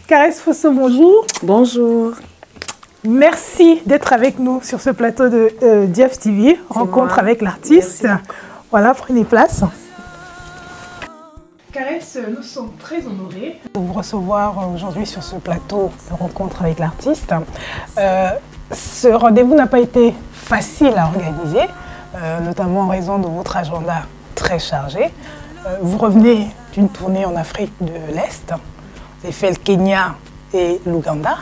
Caresse Fosso, bonjour. Bonjour. Merci d'être avec nous sur ce plateau de Diaf TV, rencontre avec l'artiste. Voilà, prenez place. Caresse, nous sommes très honorés de vous recevoir aujourd'hui sur ce plateau de rencontre avec l'artiste. Ce rendez-vous n'a pas été facile à organiser, notamment en raison de votre agenda très chargé. Vous revenez d'une tournée en Afrique de l'Est. Vous avez fait le Kenya et l'Ouganda.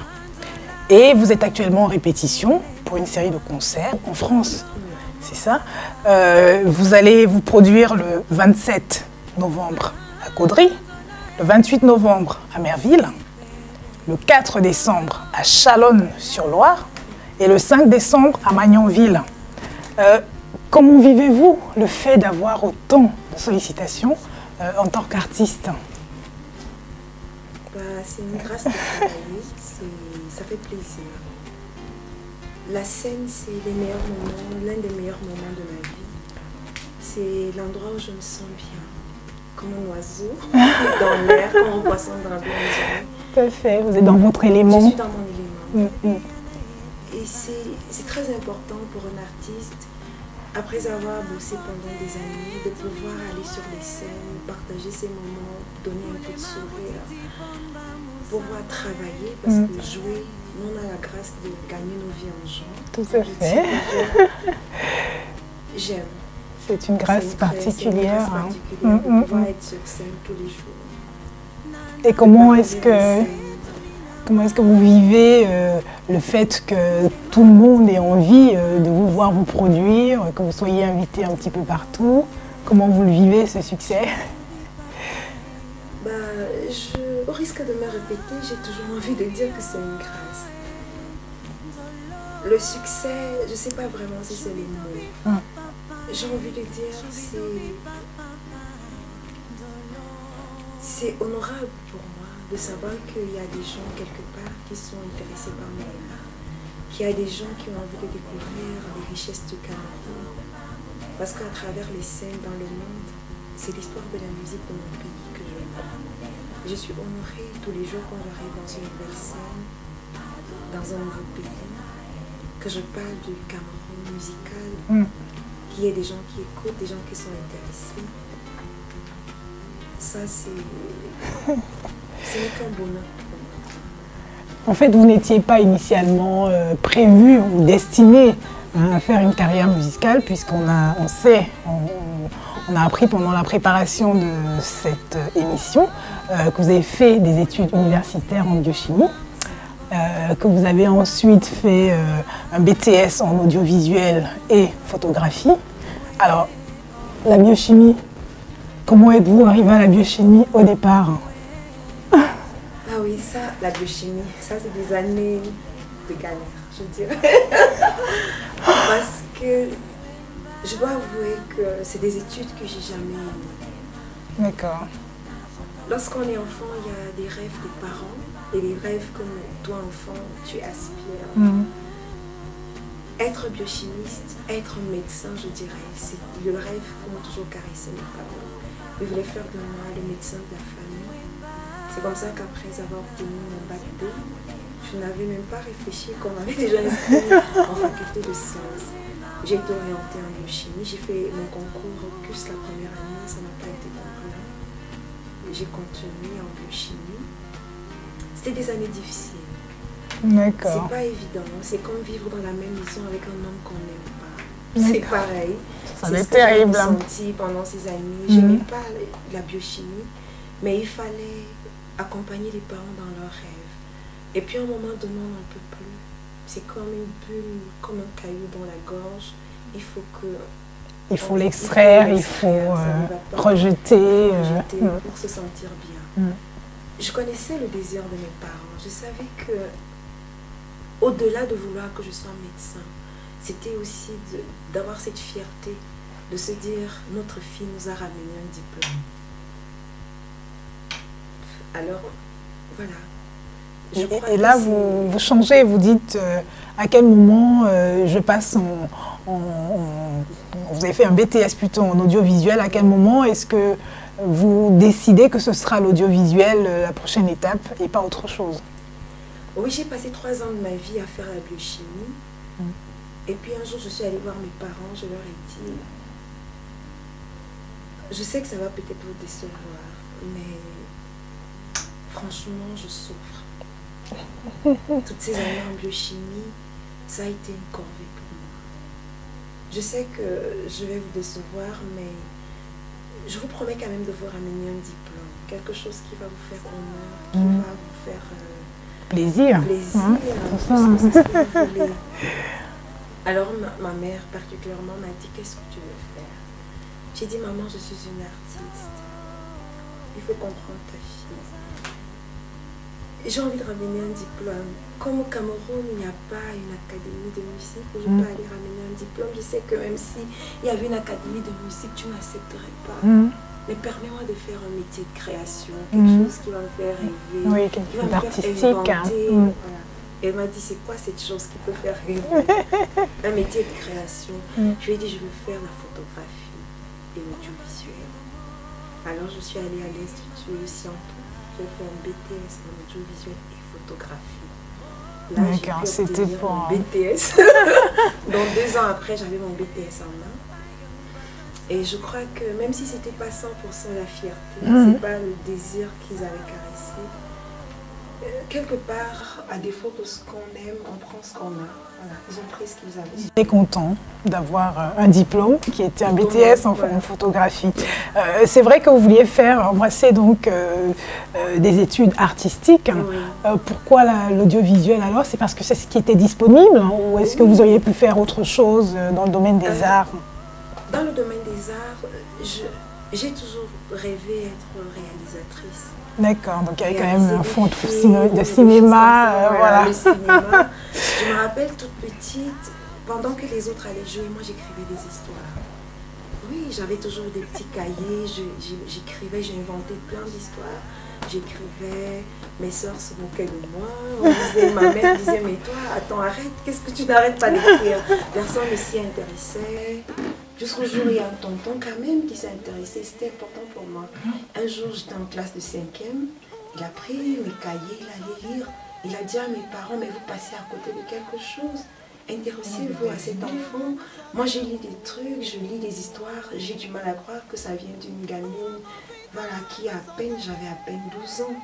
Et vous êtes actuellement en répétition pour une série de concerts en France. C'est ça. Vous allez vous produire le 27 novembre à Caudry, le 28 novembre à Merville, le 4 décembre à Chalonnes-sur-Loire et le 5 décembre à Magnanville. Comment vivez-vous le fait d'avoir autant de sollicitations en tant qu'artiste? C'est une grâce de travailler, ça fait plaisir. La scène, c'est les meilleurs moments, l'un des meilleurs moments de ma vie. C'est l'endroit où je me sens bien, comme un oiseau, dans l'air, comme un poisson dans la maison. Tout à fait, vous êtes dans votre élément. Je suis dans mon élément. Et c'est très important pour un artiste, après avoir bossé pendant des années, de pouvoir aller sur les scènes, partager ses moments, donner un peu de sourire, pouvoir travailler, parce que jouer, nous on a la grâce de gagner nos vies en jouant. Tout à fait. J'aime. C'est une grâce particulière. De pouvoir être sur scène tous les jours. Et comment est-ce que vous vivez le fait que tout le monde ait envie de vous voir vous produire, que vous soyez invité un petit peu partout? Comment vous le vivez, ce succès? Au risque de me répéter, j'ai toujours envie de dire que c'est une grâce. Le succès, je ne sais pas vraiment si c'est le mot. J'ai envie de dire, c'est honorable pour moi de savoir qu'il y a des gens quelque part qui sont intéressés par mon art, qu'il y a des gens qui ont envie de découvrir les richesses du Cameroun. Parce qu'à travers les scènes dans le monde, c'est l'histoire de la musique de mon pays que je vois. Je suis honorée tous les jours quand j'arrive dans une nouvelle scène, dans un nouveau pays, que je parle du Cameroun musical, qu'il y ait des gens qui écoutent, des gens qui sont intéressés. Ça, c'est qu'un bonheur pour moi. En fait, vous n'étiez pas initialement prévu ou destiné à faire une carrière musicale, puisqu'on a appris pendant la préparation de cette émission que vous avez fait des études universitaires en biochimie, que vous avez ensuite fait un BTS en audiovisuel et photographie. Alors, la biochimie, comment êtes-vous arrivé à la biochimie au départ? Ah oui, ça, la biochimie, ça c'est des années de galère, je dirais. Parce que je dois avouer que c'est des études que j'ai jamais aimées. D'accord. Lorsqu'on est enfant, il y a des rêves des parents et des rêves comme toi, enfant, tu aspires. Être biochimiste, être médecin, je dirais, c'est le rêve qu'on m'a toujours caressé mes parents. Ils voulaient faire de moi le médecin de la famille. C'est comme ça qu'après avoir obtenu mon bac B, je n'avais même pas réfléchi qu'on m'avait déjà inscrit en faculté de sciences. J'ai été orientée en biochimie, j'ai fait mon concours OCUS la première année, ça n'a pas été concluant. J'ai continué en biochimie. C'était des années difficiles. D'accord. C'est pas évident, c'est comme vivre dans la même maison avec un homme qu'on n'aime pas. C'est pareil. Ça va être terrible. J'ai ressenti pendant ces années. Je n'aimais pas la biochimie, mais il fallait accompagner les parents dans leurs rêves. Et puis à un moment donné, on n'en peut plus. C'est comme une bulle, comme un caillou dans la gorge. Il faut l'extraire, il faut rejeter. Pour se sentir bien. Je connaissais le désir de mes parents. Je savais que, au-delà de vouloir que je sois médecin, c'était aussi d'avoir cette fierté, de se dire, notre fille nous a ramené un diplôme. Alors, voilà. Et là, vous changez, vous dites à quel moment je passe vous avez fait un BTS plutôt en audiovisuel, à quel moment est-ce que vous décidez que ce sera l'audiovisuel la prochaine étape et pas autre chose. Oui, j'ai passé 3 ans de ma vie à faire la biochimie. Et puis un jour, je suis allée voir mes parents, je leur ai dit, je sais que ça va peut-être vous décevoir, mais franchement, je souffre. Toutes ces années en biochimie, ça a été une corvée pour moi. Je sais que je vais vous décevoir, mais je vous promets quand même de vous ramener un diplôme, quelque chose qui va vous faire honneur, qui va vous faire plaisir. Tout ce que vous voulez. Alors ma mère particulièrement m'a dit, qu'est-ce que tu veux faire? J'ai dit, maman, je suis une artiste. Il faut comprendre ta fille. J'ai envie de ramener un diplôme. Comme au Cameroun, il n'y a pas une académie de musique où je peux aller ramener un diplôme. Je sais que même s'il y avait une académie de musique, tu n'accepterais pas. Mais permets-moi de faire un métier de création, quelque chose qui va me faire rêver, oui, qui va me faire inventer. Voilà. Elle m'a dit, c'est quoi cette chose qui peut faire rêver? Un métier de création. Je lui ai dit, je veux faire la photographie et l'audiovisuel. Alors je suis allée à l'Institut Scienpo. J'ai fait un BTS en audiovisuel et photographie. Là, j'ai pu obtenir mon BTS. Donc 2 ans après, j'avais mon BTS en main. Et je crois que même si c'était pas 100% la fierté, c'est pas le désir qu'ils avaient caressé. Quelque part, à défaut de ce qu'on aime, on prend ce qu'on a. Voilà, ils ont pris ce qu'ils avaient. J'étais content d'avoir un diplôme qui était un BTS en photographie. C'est vrai que vous vouliez embrasser donc des études artistiques. Pourquoi l'audiovisuel alors? C'est parce que c'est ce qui était disponible, hein, ou est-ce que vous auriez pu faire autre chose dans le domaine des arts? Dans le domaine des arts, j'ai toujours rêvé d'être réalisatrice. D'accord, donc il y avait quand même un fond de cinéma. Voilà. Le cinéma. Je me rappelle toute petite, pendant que les autres allaient jouer, moi j'écrivais des histoires. Oui, j'avais toujours des petits cahiers, j'écrivais, j'inventais plein d'histoires. J'écrivais, mes soeurs se moquaient de moi. Ma mère disait, mais toi, attends, arrête, qu'est-ce que tu n'arrêtes pas d'écrire? Personne ne s'y intéressait. Jusqu'au jour où il y a un tonton quand même qui s'est intéressé, c'était important pour moi. Un jour, j'étais en classe de 5e, il a pris mes cahiers, il allait lire. Il a dit à mes parents, mais vous passez à côté de quelque chose. Intéressez-vous à cet enfant. Moi, j'ai lu des trucs, je lis des histoires. J'ai du mal à croire que ça vient d'une gamine, voilà, qui j'avais à peine 12 ans.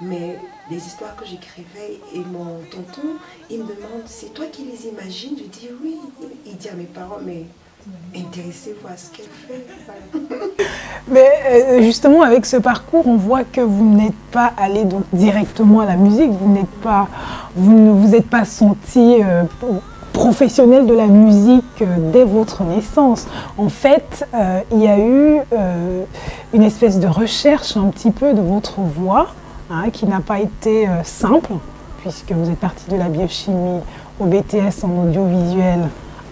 Mais les histoires que j'écrivais, et mon tonton, il me demande, c'est toi qui les imagines? Je dis oui. Il dit à mes parents, mais intéressez-vous à ce qu'elle fait. Voilà. Mais justement, avec ce parcours, on voit que vous n'êtes pas allé donc directement à la musique, vous ne vous êtes pas senti professionnel de la musique dès votre naissance. En fait, il y a eu une espèce de recherche un petit peu de votre voix, hein, qui n'a pas été simple, puisque vous êtes parti de la biochimie au BTS en audiovisuel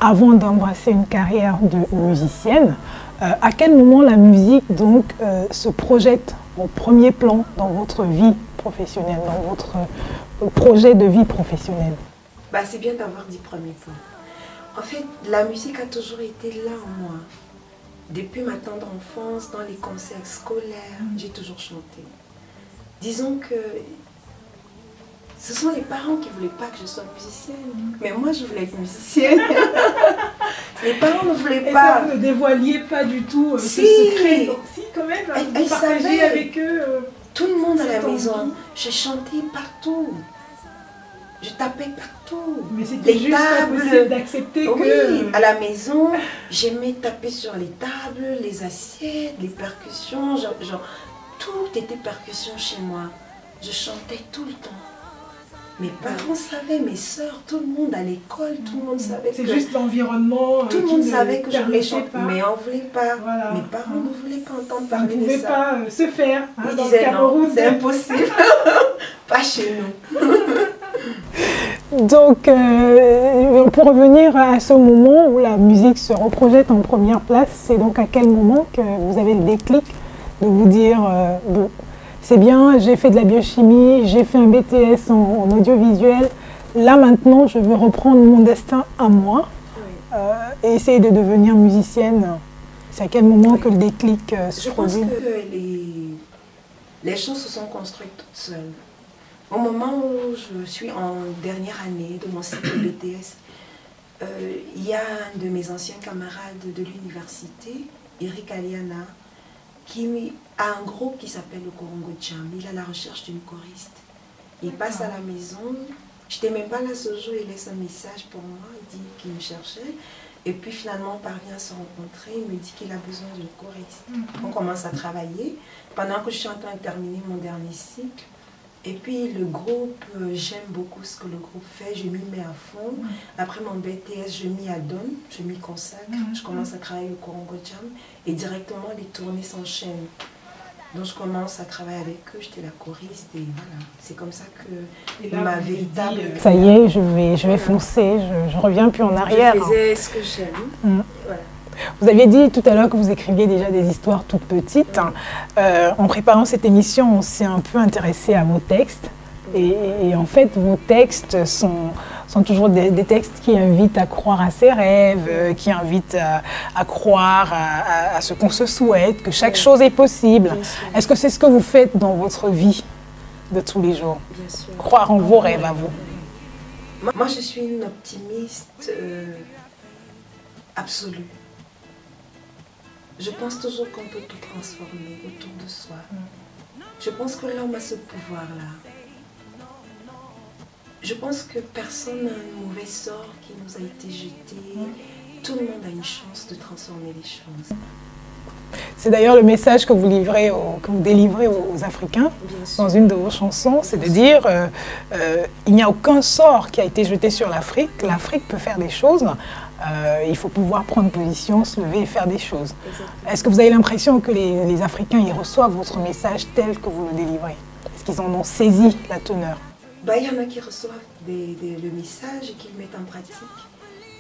avant d'embrasser une carrière de musicienne. À quel moment la musique donc se projette au premier plan dans votre vie professionnelle, dans votre projet de vie professionnelle? Bah, c'est bien d'avoir dit premier point. En fait, la musique a toujours été là en moi. Depuis ma tendre enfance, dans les concerts scolaires, j'ai toujours chanté. Disons que ce sont les parents qui ne voulaient pas que je sois musicienne. Mais moi, je voulais être musicienne. Les parents ne voulaient pas. Et ça, vous ne dévoiliez pas du tout si. Ce secret. Donc, si, quand même, vous partagez avec eux. Tout le monde à la maison. Je chantais partout. Je tapais partout. Mais c'était juste pas possible d'accepter que... Oui, à la maison, j'aimais taper sur les tables, les assiettes, les percussions. Genre, tout était percussion chez moi. Je chantais tout le temps. Mes parents savaient, mes soeurs, tout le monde à l'école, tout le monde savait que... C'est juste l'environnement. Tout le monde savait que je voulais chanter, mais on ne voulait pas. Voilà. Mes parents ne voulaient pas entendre parler de ça. Ça ne pouvait pas se faire. Hein, ils disaient non, c'est impossible. Pas chez nous. Donc, pour revenir à ce moment où la musique se reprojette en première place, c'est donc à quel moment que vous avez le déclic de vous dire bon, c'est bien, j'ai fait de la biochimie, j'ai fait un BTS en audiovisuel, là maintenant je veux reprendre mon destin à moi et essayer de devenir musicienne? C'est à quel moment que le déclic se produit? Je pense que les choses se sont construites toutes seules. Au moment où je suis en dernière année de mon cycle BTS, il y a un de mes anciens camarades de l'université, Eric Aliana, qui a un groupe qui s'appelle le Korongo Jam. Il est à la recherche d'une choriste. Il passe à la maison. Je n'étais même pas là ce jour, il laisse un message pour moi, il dit qu'il me cherchait. Et puis finalement, on parvient à se rencontrer, il me dit qu'il a besoin d'une choriste. On commence à travailler pendant que je suis en train de terminer mon dernier cycle. Et puis le groupe, j'aime beaucoup ce que le groupe fait, je m'y mets à fond. Après mon BTS, je m'y adonne, je m'y consacre, je commence à travailler au Korongo Jam et directement les tournées s'enchaînent. Donc je commence à travailler avec eux, j'étais la choriste et voilà, c'est comme ça que ma véritable... Ça y est, je vais foncer, je reviens plus en arrière. Je faisais ce que j'aime. Voilà. Vous aviez dit tout à l'heure que vous écriviez déjà des histoires toutes petites. En préparant cette émission, on s'est un peu intéressé à vos textes. Et en fait, vos textes sont toujours des textes qui invitent à croire à ses rêves, qui invitent à croire à ce qu'on se souhaite, que chaque chose est possible. Est-ce que c'est ce que vous faites dans votre vie de tous les jours? Bien sûr. Croire en vos rêves à vous. Moi, je suis une optimiste absolue. Je pense toujours qu'on peut tout transformer autour de soi. Je pense que l'homme a ce pouvoir-là. Je pense que personne n'a un mauvais sort qui nous a été jeté. Tout le monde a une chance de transformer les choses. C'est d'ailleurs le message que vous délivrez aux Africains dans une de vos chansons, c'est de dire il n'y a aucun sort qui a été jeté sur l'Afrique. L'Afrique peut faire des choses. Il faut pouvoir prendre position, se lever et faire des choses. Est-ce que vous avez l'impression que les Africains y reçoivent votre message tel que vous le délivrez? Est-ce qu'ils en ont saisi la teneur? Il y en a qui reçoivent le message et qui le mettent en pratique.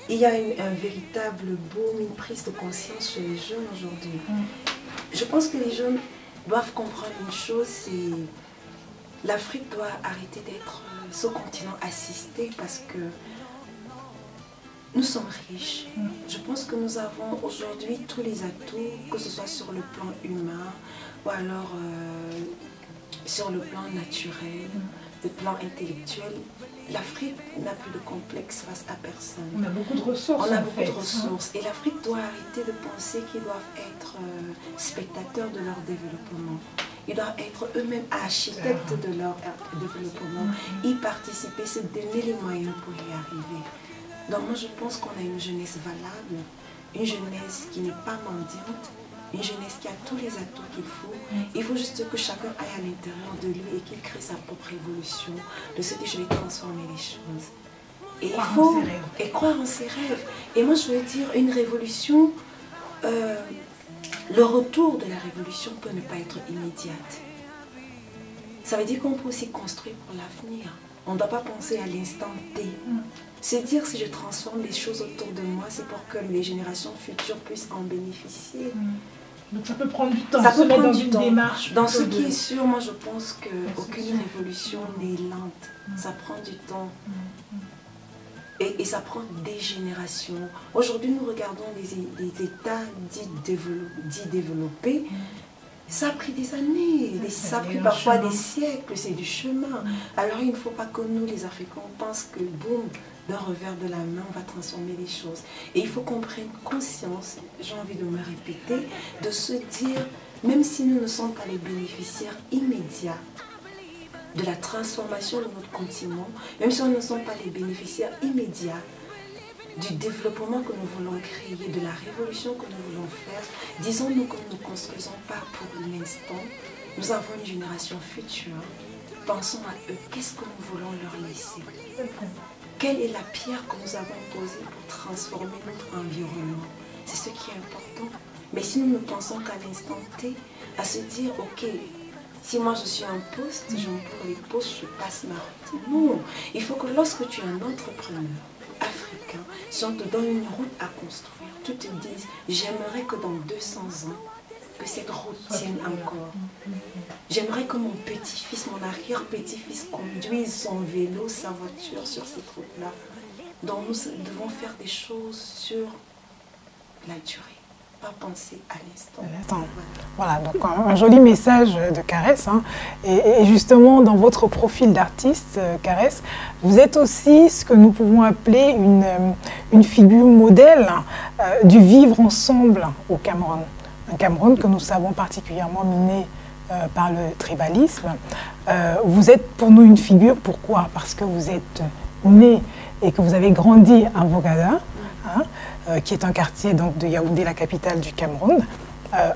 Il y a un véritable boom, une prise de conscience chez les jeunes aujourd'hui. Je pense que les jeunes doivent comprendre une chose, c'est l'Afrique doit arrêter d'être ce continent assisté parce que nous sommes riches. Je pense que nous avons aujourd'hui tous les atouts, que ce soit sur le plan humain ou alors sur le plan naturel, le plan intellectuel. L'Afrique n'a plus de complexe face à personne. On a beaucoup de ressources. On a beaucoup de ressources. Et l'Afrique doit arrêter de penser qu'ils doivent être spectateurs de leur développement. Ils doivent être eux-mêmes architectes de leur développement. Y participer, se donner les moyens pour y arriver. Donc moi je pense qu'on a une jeunesse valable, une jeunesse qui n'est pas mendiante, une jeunesse qui a tous les atouts qu'il faut. Il faut juste que chacun aille à l'intérieur de lui et qu'il crée sa propre évolution, de se dire je vais transformer les choses. Et il faut croire en ses rêves. Et moi je veux dire une révolution, le retour de la révolution peut ne pas être immédiate. Ça veut dire qu'on peut aussi construire pour l'avenir. On ne doit pas penser à l'instant T. C'est dire si je transforme les choses autour de moi, c'est pour que les générations futures puissent en bénéficier. Donc ça peut prendre du temps, ça peut prendre du temps. Démarche. Dans ce qui est sûr, moi je pense qu'aucune révolution n'est lente. Ça prend du temps. Et ça prend des générations. Aujourd'hui, nous regardons des États dits développés. Ça a pris des années, ça a pris parfois des siècles, c'est du chemin. Alors il ne faut pas que nous, les Africains, on pense que boum, d'un revers de la main, on va transformer les choses. Et il faut qu'on prenne conscience, j'ai envie de me répéter, de se dire, même si nous ne sommes pas les bénéficiaires immédiats de la transformation de notre continent, même si nous ne sommes pas les bénéficiaires immédiats du développement que nous voulons créer, de la révolution que nous voulons faire, disons-nous que nous ne construisons pas pour l'instant. Nous avons une génération future. Pensons à eux. Qu'est-ce que nous voulons leur laisser? Quelle est la pierre que nous avons posée pour transformer notre environnement? C'est ce qui est important. Mais si nous ne pensons qu'à l'instant T, à se dire, ok, si moi je suis un poste, je me prends les postes, je passe ma route. Non, il faut que lorsque tu es un entrepreneur africain, si on te donne une route à construire, tu te dises, j'aimerais que dans 200 ans, que cette route tienne encore. J'aimerais que mon petit-fils, mon arrière-petit-fils conduise son vélo, sa voiture sur cette route-là. Donc nous devons faire des choses sur la durée. pas penser à l'instant. Voilà, donc un joli message de Caresse. Hein. Et justement, dans votre profil d'artiste, Caresse, vous êtes aussi ce que nous pouvons appeler une figure modèle du vivre ensemble au Cameroun. Un Cameroun que nous savons particulièrement miné par le tribalisme. Vous êtes pour nous une figure, pourquoi? Parce que vous êtes né et que vous avez grandi à Vogada, hein, qui est un quartier donc, de Yaoundé, la capitale du Cameroun,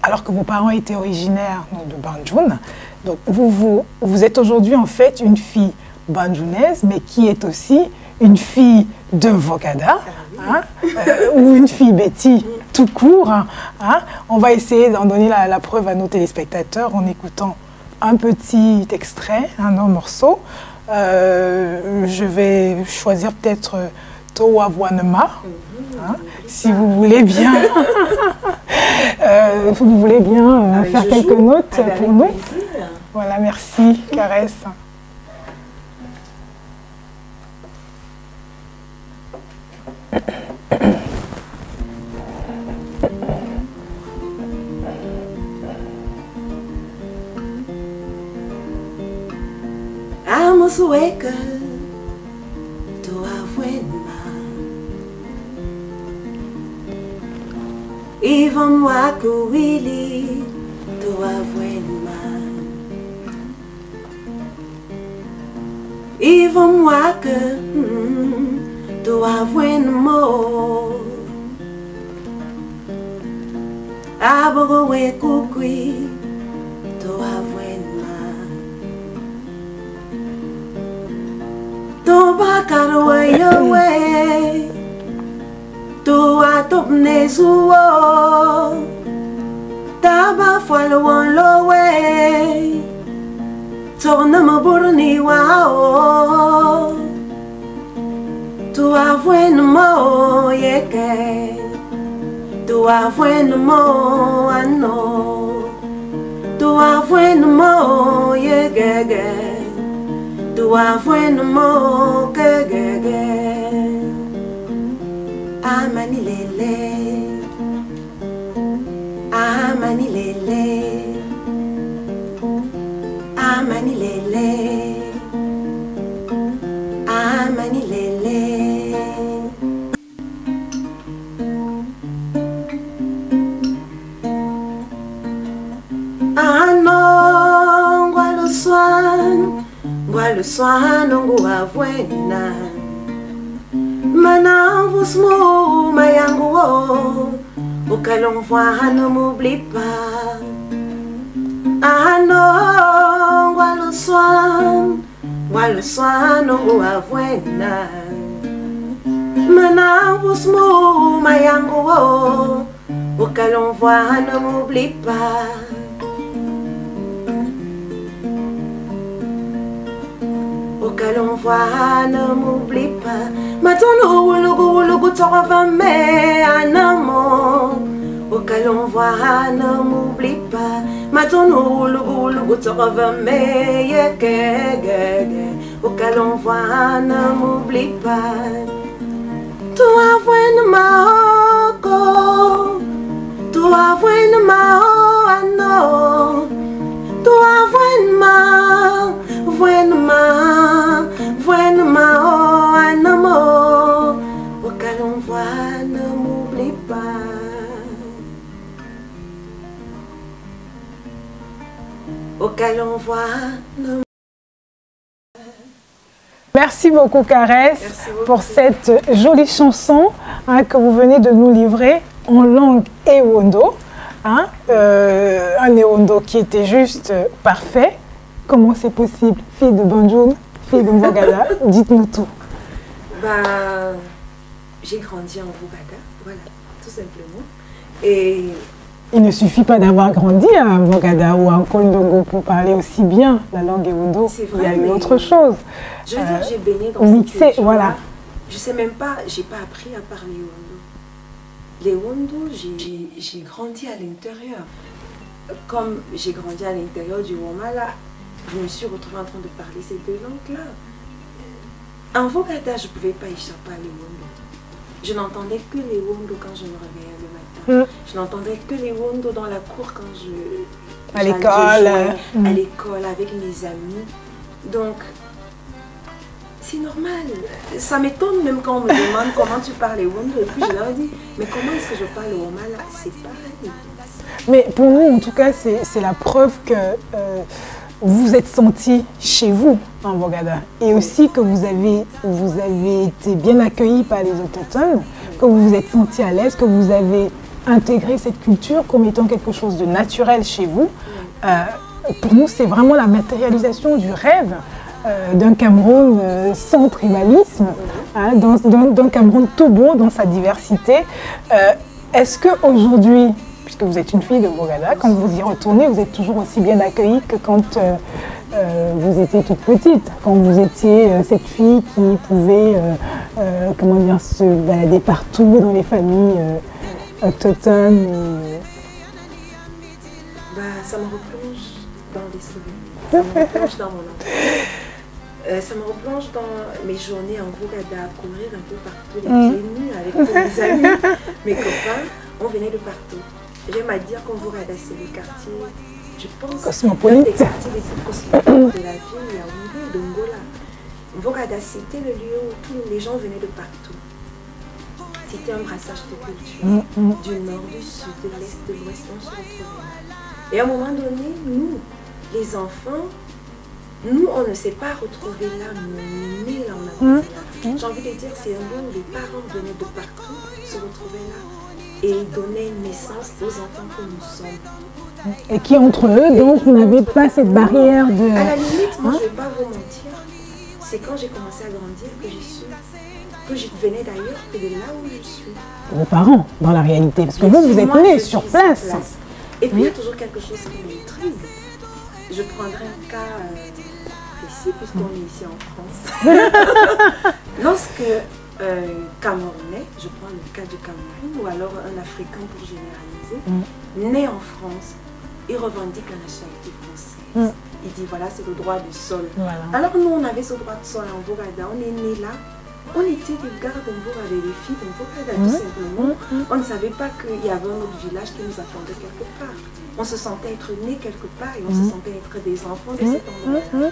alors que vos parents étaient originaires donc, de Banjoun. Donc vous êtes aujourd'hui en fait une fille banjounaise, mais qui est aussi une fille de Vogada, hein, ou une fille Betty tout court. Hein. On va essayer d'en donner la preuve à nos téléspectateurs en écoutant un petit extrait, un morceau. Je vais choisir peut-être Towa Wanema, hein, si vous voulez bien, faire quelques notes pour nous. Plaisir. Voilà, merci, Caresse. Sueka toa vuenma Ivan waku wili toa vuenma Ivan waka toa vuenmo Abogo we kukui toa vuenma Toba karwa yawe Toa topne suwo Taba falwan lowe Torna maburni wao Toa vwen mo yeke Toa vwen mo ano Toa vwen mo yegege Toa vwen mo gegege Amani lele Amani lele Amani lele Amani lele Ano ngwalo swan ngu avwena Mana vusmo mayangu wo Auquel voit ne m'oublie pas Ano ngwalo swan ngu avwena Mana vusmo mayangu wo Auquel on voit ne m'oublie pas Auquel on voit ne m'oublie pas Matono logo t'en me anamo Auquel on voit ne m'oublie pas Matono logo t'en me yekege Auquel on voit ne m'oublie pas Toi voine maoko Toi voine mao ano Toi voine ma oh anamo Auquel on voit ne m'oublie pas Auquel on voit ne Merci beaucoup Caresse pour cette jolie chanson hein, que vous venez de nous livrer en langue Ewondo. Hein, un Ewondo qui était juste parfait. Comment c'est possible? Fille de Banjoun, fille de Vogada, dites-nous tout. J'ai grandi en Vogada, voilà, tout simplement. Et il ne suffit pas d'avoir grandi à Vogada ou à Kondongo pour parler aussi bien la langue Ewondo. Il y a une autre chose. Je veux dire, j'ai baigné dans cette culture. Voilà. Je sais même pas, j'ai pas appris à parler Ewondo. L'Ewondo, j'ai grandi à l'intérieur. Comme j'ai grandi à l'intérieur du Womala, je me suis retrouvée en train de parler ces deux langues-là. En Vogada, je ne pouvais pas échapper à l'Ewondo. Je n'entendais que les Wondo quand je me réveillais le matin. Je n'entendais que les Wondo dans la cour quand à l'école. À l'école avec mes amis. Donc, c'est normal. Ça m'étonne même quand on me demande comment tu parles Wondo. Et puis je leur dis, mais comment est-ce que je parle Womala? C'est pareil. Mais pour nous, en tout cas, c'est la preuve que vous vous êtes senti chez vous en Bogada. Et aussi que vous avez été bien accueillis par les autochtones, que vous vous êtes senti à l'aise, que vous avez intégré cette culture comme étant quelque chose de naturel chez vous. Pour nous, c'est vraiment la matérialisation du rêve d'un Cameroun sans tribalisme, hein, d'un Cameroun tout beau dans sa diversité. Est-ce qu'aujourd'hui, puisque vous êtes une fille de Bogada, quand vous y retournez, vous êtes toujours aussi bien accueillie que quand vous étiez toute petite, quand vous étiez cette fille qui pouvait comment dire, se balader partout dans les familles autochtones Ça me replonge dans les souvenirs, ça me replonge dans mon enfance. Ça me replonge dans mes journées en Bogada, à courir un peu partout, les pieds nus avec tous mes amis, mes copains, on venait de partout. J'aime à dire qu'en Bogada, c'est le quartier, je pense, cosmopolite, des quartiers les plus cosmopolites de la ville, Yaoundé, d'Ongola. Bogada, c'était le lieu où tous les gens venaient de partout. C'était un brassage de culture, du nord, du sud, de l'est, de l'ouest, on se retrouvait. Et à un moment donné, nous, les enfants, nous, on ne s'est pas retrouvés là, mais on est nés là, on a grandi là. J'ai envie de dire, c'est un lieu où les parents venaient de partout, se retrouvaient là et donnaient naissance aux enfants que nous sommes. Et qui entre eux, donc, vous n'avez pas cette barrière de... À la limite, moi, je ne vais pas vous mentir, c'est quand j'ai commencé à grandir que j'ai su que je venais d'ailleurs que de là où je suis. Vos parents, dans la réalité, parce que vous êtes nés sur place. Et puis, il y a toujours quelque chose qui m'intrigue. Je prendrai un cas ici, puisqu'on est ici en France. Lorsque Camerounais, je prends le cas du Cameroun, ou alors un Africain pour généraliser, né en France, il revendique la nationalité française. Il dit voilà, c'est le droit du sol. Voilà. Alors nous, on avait ce droit de sol en Bogada, on est né là. On était des gars d'Ongola, des filles d'Ongola, tout simplement. On ne savait pas qu'il y avait un autre village qui nous attendait quelque part. On se sentait être né quelque part et on se sentait être des enfants de cet endroit.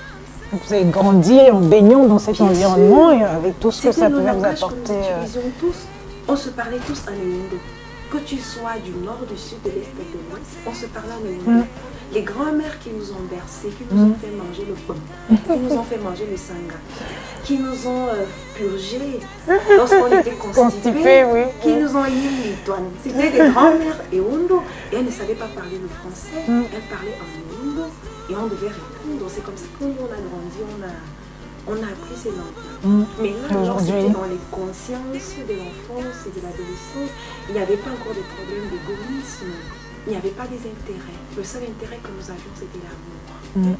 Vous avez grandi en baignant dans cet environnement et avec tout ce que ça pouvait vous apporter. On se parlait tous en Ewondo. Que tu sois du nord, du sud, de l'est et de l'ouest, on se parlait en Ewondo. Les grands-mères qui nous ont bercés, qui nous ont fait manger le pain, qui nous ont fait manger le sanga, qui nous ont purgé lorsqu'on était constipés, qui nous ont eu les douanes. C'était des grands-mères Ewondo et elles ne savaient pas parler le français, elles parlaient en Ewondo et on devait répondre. C'est comme ça que nous on a grandi, on a appris ces langues. Mais là, aujourd'hui, dans les consciences de l'enfance et de l'adolescence, il n'y avait pas encore de problème d'égoïsme. Il n'y avait pas des intérêts. Le seul intérêt que nous avions, c'était l'amour.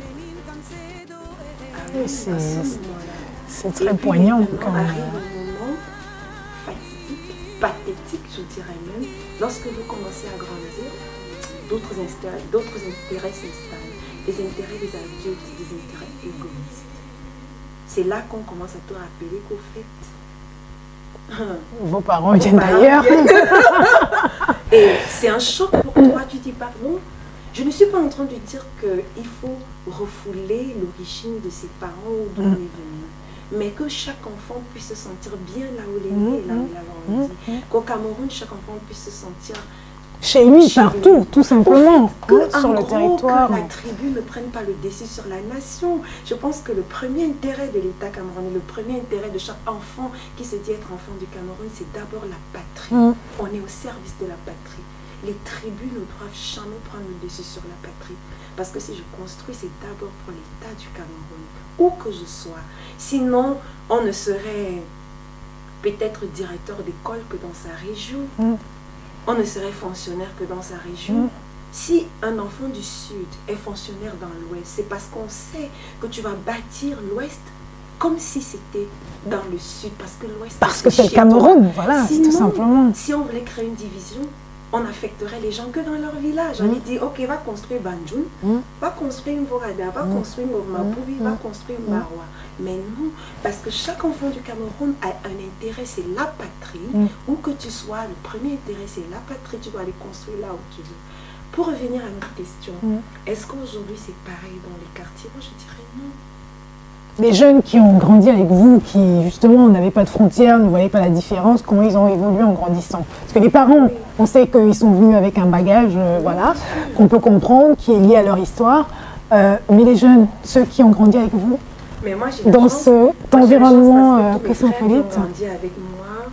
C'est très poignant. Quand arrive un moment fatidique, pathétique, je dirais même, lorsque vous commencez à grandir, d'autres intérêts s'installent. Les intérêts des adultes, des intérêts égoïstes. C'est là qu'on commence à te rappeler qu'au fait, vos parents viennent d'ailleurs. Et c'est un choc pour toi. Tu dis pardon. Je ne suis pas en train de dire qu'il faut refouler l'origine de ses parents ou d'où on est venu. Mais que chaque enfant puisse se sentir bien là où il est né et là où il a grandi. Qu'au Cameroun, chaque enfant puisse se sentir chez lui, partout, tout simplement, sur le territoire. Que la tribu ne prenne pas le dessus sur la nation. Je pense que le premier intérêt de l'État camerounais, le premier intérêt de chaque enfant qui se dit être enfant du Cameroun, c'est d'abord la patrie. On est au service de la patrie. Les tribus ne doivent jamais prendre le dessus sur la patrie. Parce que si je construis, c'est d'abord pour l'État du Cameroun, où que je sois. Sinon, on ne serait peut-être directeur d'école que dans sa région. On ne serait fonctionnaire que dans sa région. Si un enfant du Sud est fonctionnaire dans l'Ouest, c'est parce qu'on sait que tu vas bâtir l'Ouest comme si c'était dans le Sud, parce que l'Ouest... Parce que c'est le Cameroun, voilà, sinon, tout simplement. Si on voulait créer une division, on affecterait les gens que dans leur village. On lui dit, ok, va construire Banjoun, va construire Mvorada, va construire Maboubi, va construire Maroua. Mais non, parce que chaque enfant du Cameroun a un intérêt, c'est la patrie. Où que tu sois, le premier intérêt, c'est la patrie. Tu dois aller construire là où tu veux. Pour revenir à notre question, est-ce qu'aujourd'hui c'est pareil dans les quartiers? Moi, je dirais non. Les jeunes qui ont grandi avec vous, qui justement n'avaient pas de frontières, ne voyaient pas la différence, comment ils ont évolué en grandissant? Parce que les parents, on sait qu'ils sont venus avec un bagage, voilà, qu'on peut comprendre, qui est lié à leur histoire. Mais les jeunes, ceux qui ont grandi avec vous, mais moi, dans cet environnement cosmopolite, ont grandi avec moi,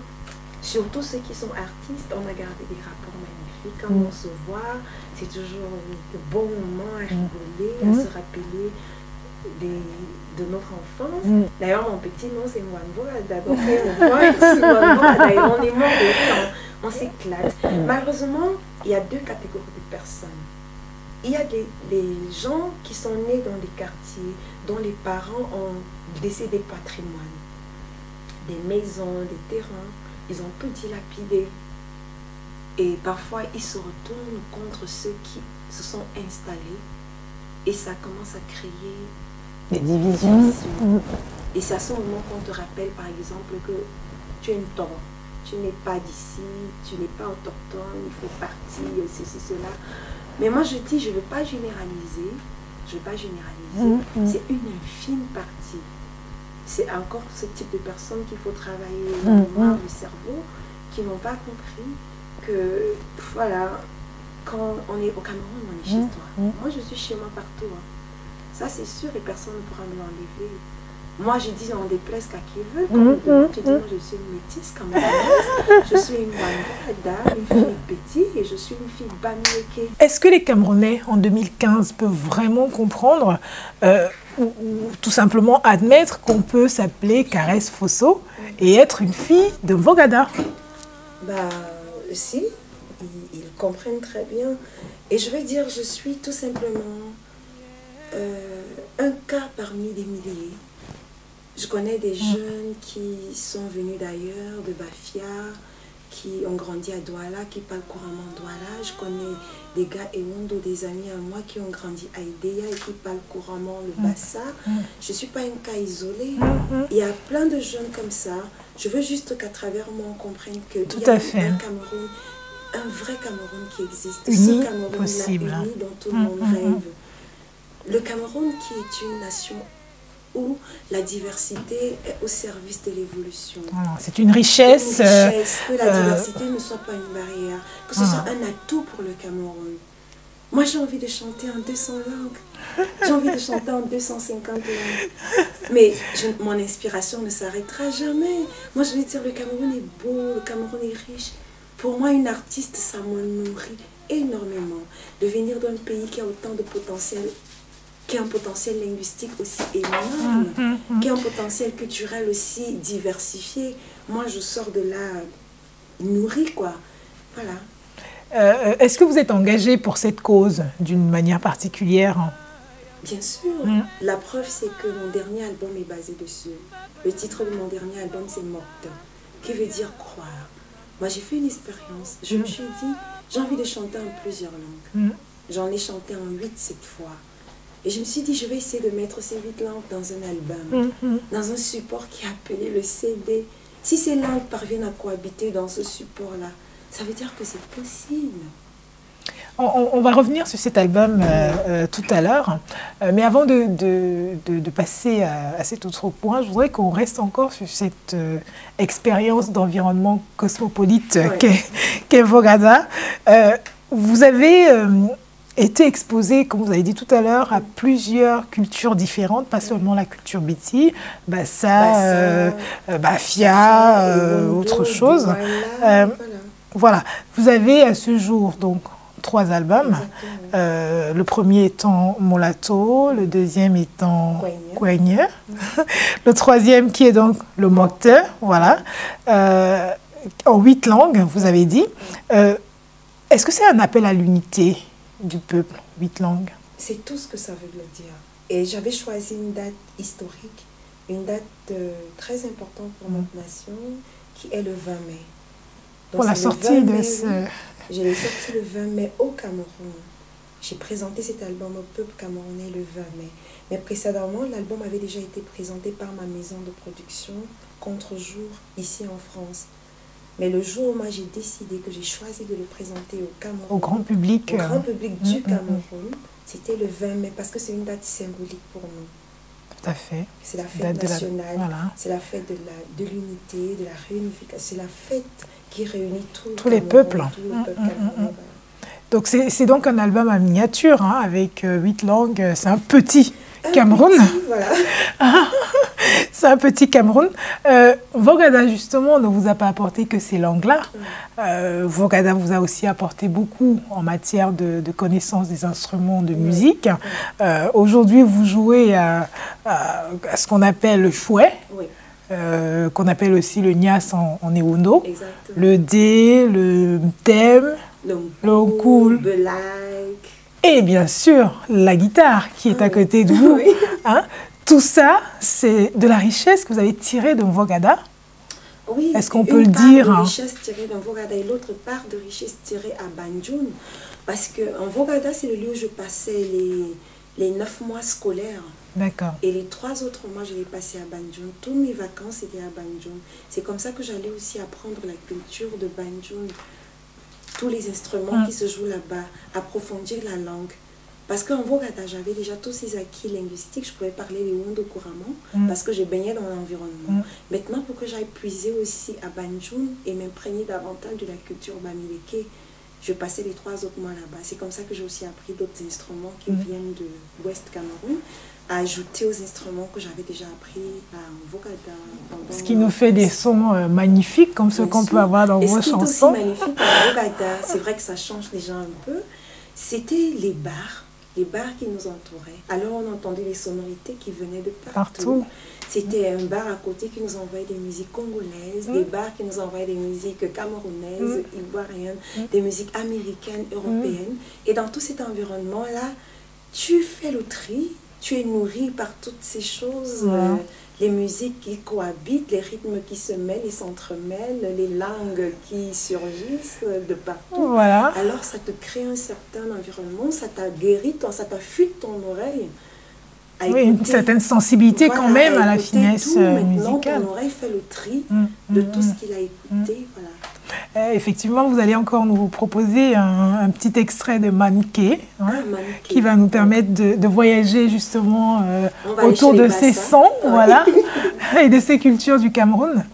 surtout ceux qui sont artistes, on a gardé des rapports magnifiques. Quand on se voit, c'est toujours de bons moments à rigoler, à se rappeler de notre enfance. D'ailleurs, mon petit nom, c'est Mwanvorada. Donc, d'ailleurs, on est mort de rire, on s'éclate. Malheureusement, il y a deux catégories de personnes. Il y a les gens qui sont nés dans des quartiers dont les parents ont laissé des patrimoines, des maisons, des terrains. Ils ont tout dilapidé. Et parfois, ils se retournent contre ceux qui se sont installés. Et ça commence à créer des divisions. Et c'est à ce moment qu'on te rappelle, par exemple, que tu es une tombe. Tu n'es pas d'ici, tu n'es pas autochtone, il faut partir, ceci, cela. Mais moi, je dis, je ne veux pas généraliser. Je ne veux pas généraliser. C'est une infime partie. C'est encore ce type de personnes qu'il faut travailler dans le cerveau, qui n'ont pas compris que, voilà, quand on est au Cameroun, on est chez toi. Moi, je suis chez moi partout. Ça, c'est sûr, et personne ne pourra me l'enlever. Moi, je dis, on déplaise qu'à qui veut. Tu dis, moi, je suis une métisse camerounaise. Je suis une Wangada, une fille petite, et je suis une fille Bamieke. Est-ce que les Camerounais, en 2015, peuvent vraiment comprendre ou tout simplement admettre qu'on peut s'appeler Caresse Fosso et être une fille de Mvorada? Si, ils comprennent très bien. Et je veux dire, je suis tout simplement un cas parmi des milliers. Je connais des jeunes qui sont venus d'ailleurs, de Bafia, qui ont grandi à Douala, qui parlent couramment Douala. Je connais des gars Ewondo, des amis à moi qui ont grandi à Idéa et qui parlent couramment le Bassa. Je ne suis pas un cas isolé. Il y a plein de jeunes comme ça. Je veux juste qu'à travers moi, on comprenne qu'il y a un Cameroun, un vrai Cameroun qui existe. Uni, ce Cameroun-là, uni dont tout le monde rêve. Le Cameroun qui est une nation où la diversité est au service de l'évolution. C'est une richesse. Que la diversité ne soit pas une barrière, que ce soit un atout pour le Cameroun. Moi, j'ai envie de chanter en 200 langues. J'ai envie de chanter en 250 langues. Mais mon inspiration ne s'arrêtera jamais. Moi, je veux dire, le Cameroun est beau, le Cameroun est riche. Pour moi, une artiste, ça me nourrit énormément. De venir d'un pays qui a autant de potentiel, qui a un potentiel linguistique aussi énorme, qui a un potentiel culturel aussi diversifié. Moi, je sors de là nourrie, quoi. Voilà. Est-ce que vous êtes engagé pour cette cause d'une manière particulière? Bien sûr. La preuve, c'est que mon dernier album est basé dessus. Le titre de mon dernier album, c'est Morte, qui veut dire croire. Moi, j'ai fait une expérience. Je me suis dit, j'ai envie de chanter en plusieurs langues. J'en ai chanté en 8 cette fois. Et je me suis dit, je vais essayer de mettre ces 8 langues dans un album, dans un support qui est appelé le CD. Si ces langues parviennent à cohabiter dans ce support-là, ça veut dire que c'est possible. On va revenir sur cet album tout à l'heure, mais avant de passer à cet autre point, je voudrais qu'on reste encore sur cette expérience d'environnement cosmopolite qu'est Mvorada. Vous avez été exposé, comme vous avez dit tout à l'heure, à plusieurs cultures différentes, pas seulement la culture Biti, Bassa, Bafia, autre chose. Voilà, vous avez à ce jour donc 3 albums, le premier étant Molato, le deuxième étant Kwenye, le troisième qui est donc le Mokte, voilà, en 8 langues, vous avez dit. Est-ce que c'est un appel à l'unité du peuple, 8 langues? C'est tout ce que ça veut dire. Et j'avais choisi une date historique, une date très importante pour notre nation, qui est le 20 mai. Donc pour la sortie de ce... Je l'ai sorti le 20 mai au Cameroun. J'ai présenté cet album au peuple camerounais le 20 mai. Mais précédemment, l'album avait déjà été présenté par ma maison de production Contre-jour, ici en France. Mais le jour où moi j'ai décidé que j'ai choisi de le présenter au Cameroun, au grand public, du Cameroun, c'était le 20 mai parce que c'est une date symbolique pour nous. Tout à fait. C'est la fête nationale, c'est la fête de l'unité, de la réunification, c'est la fête qui réunit tous les peuples. Donc c'est donc un album à miniature, hein, avec 8 langues, c'est un petit Cameroun. Voilà. C'est un petit Cameroun. Vogada, justement, ne vous a pas apporté que ces langues-là. Vogada vous a aussi apporté beaucoup en matière de connaissance des instruments de musique. Aujourd'hui, vous jouez à ce qu'on appelle le chouet, qu'on appelle aussi le nias en Ewondo, le dé, le thème, le cool. Et bien sûr, la guitare qui est à côté de vous. Hein? Tout ça, c'est de la richesse que vous avez tirée de Vogada. Oui, est-ce qu'on peut le dire? Une part de richesse tirée de Vogada et l'autre part de richesse tirée à Banjul. Parce qu'en Vogada, c'est le lieu où je passais les 9 mois scolaires. D'accord. Et les 3 autres mois, je les passais à Banjul. Toutes mes vacances étaient à Banjul. C'est comme ça que j'allais aussi apprendre la culture de Banjul. Tous les instruments qui se jouent là-bas, approfondir la langue. Parce qu'en Vogada, j'avais déjà tous ces acquis linguistiques, je pouvais parler les Wondo couramment, parce que je baignais dans l'environnement. Maintenant, pour que j'aille puiser aussi à Banjul et m'imprégner davantage de la culture bamileke, je passais les 3 autres mois là-bas. C'est comme ça que j'ai aussi appris d'autres instruments qui viennent de l'Ouest Cameroun, à ajouter aux instruments que j'avais déjà appris à Vogada. Ce qui nous fait des sons magnifiques, comme ceux qu'on peut avoir dans vos chansons. Ce qui est aussi magnifique à Vogada, c'est vrai que ça change déjà un peu, c'était les bars qui nous entouraient. Alors on entendait les sonorités qui venaient de partout. C'était un bar à côté qui nous envoyait des musiques congolaises, des bars qui nous envoyaient des musiques camerounaises, ivoiriennes, des musiques américaines, européennes. Et dans tout cet environnement-là, tu fais le tri, tu es nourri par toutes ces choses, les musiques qui cohabitent, les rythmes qui se mêlent et s'entremêlent, les langues qui surgissent de partout. Voilà. Alors ça te crée un certain environnement, ça t'a guéri, ça t'affûte ton oreille. Oui, une certaine sensibilité quand même à la finesse musicale. Maintenant, ton oreille fait le tri de tout ce qu'il a écouté. Voilà. Effectivement, vous allez encore nous proposer un petit extrait de Manké, qui va nous permettre de voyager justement autour de ces sons, voilà, et de ces cultures du Cameroun.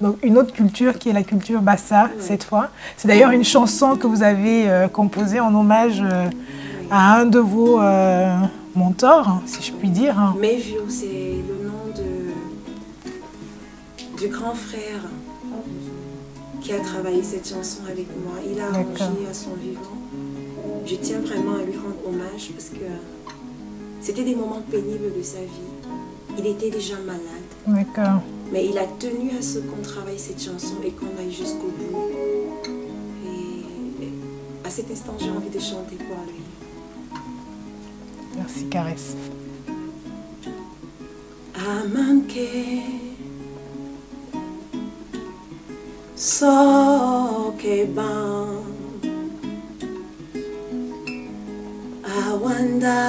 Donc une autre culture qui est la culture Bassa, cette fois. C'est d'ailleurs une chanson que vous avez composée en hommage à un de vos mentors, si je puis dire. Mevio, c'est le nom du grand frère qui a travaillé cette chanson avec moi. Il a arrangé à son vivant. Je tiens vraiment à lui rendre hommage parce que c'était des moments pénibles de sa vie. Il était déjà malade. D'accord. Mais il a tenu à ce qu'on travaille cette chanson et qu'on aille jusqu'au bout. Et à cet instant, j'ai envie de chanter pour lui. Merci, Caresse. Amanke Sokeban Awanda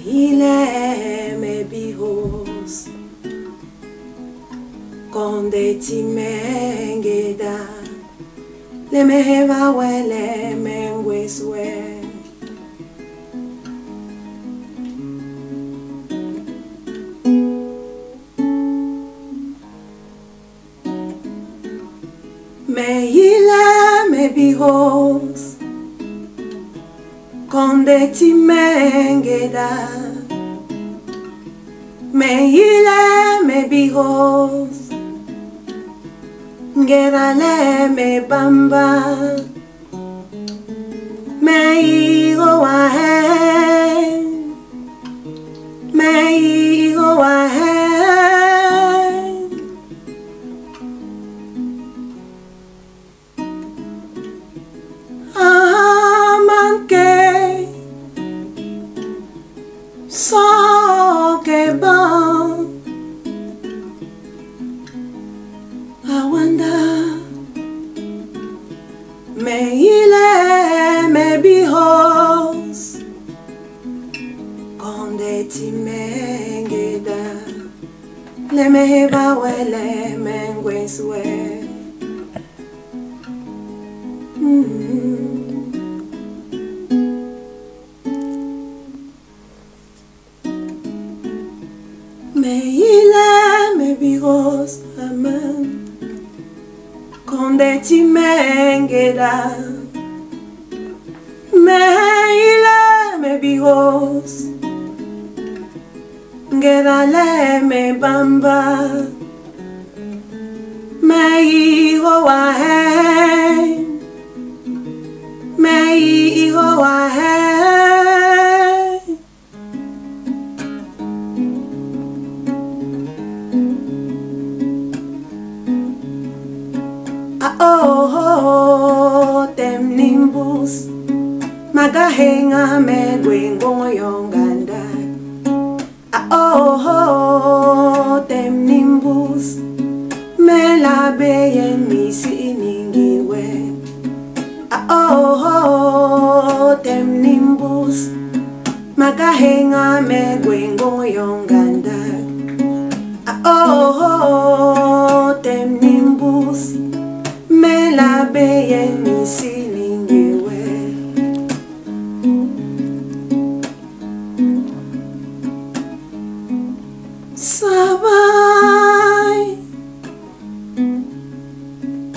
Meile Mebihos Kondeti Mengeda Le Meheva Wele Mengweswe Meile Mebihos Kondeti Mengeda Meile Mebihos Ngerale Mebamba Meigo Wahen Meigo Wahen Amanke Sokeban Awanda Meile me bihos Konde ti mengeda Le meheba wele mengweswe Meile me bihos amen Konde ti mengeda Meile me bihos Ngedale me bamba Me iho wa hey Me iho wa hey Oh, tem nimbus Magahenga me gwengo yonganda Oh, tem nimbus Me labe yen misi iningiwe Oh, tem nimbus Magahenga me gwengo yonganda Oh, tem nimbus Me la beye misi ningewe Sabai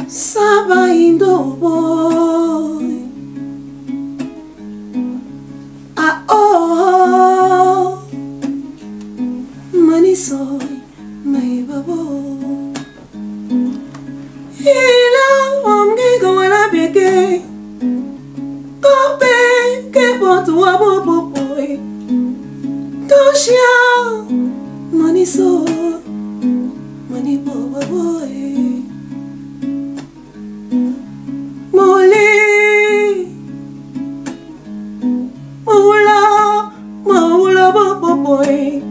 Sabai indo boy Oh Mani soy mai babo Beke, kope, ke botu waboboy, toshia, mani so, mani boboy, moli, maula boboy, boboy.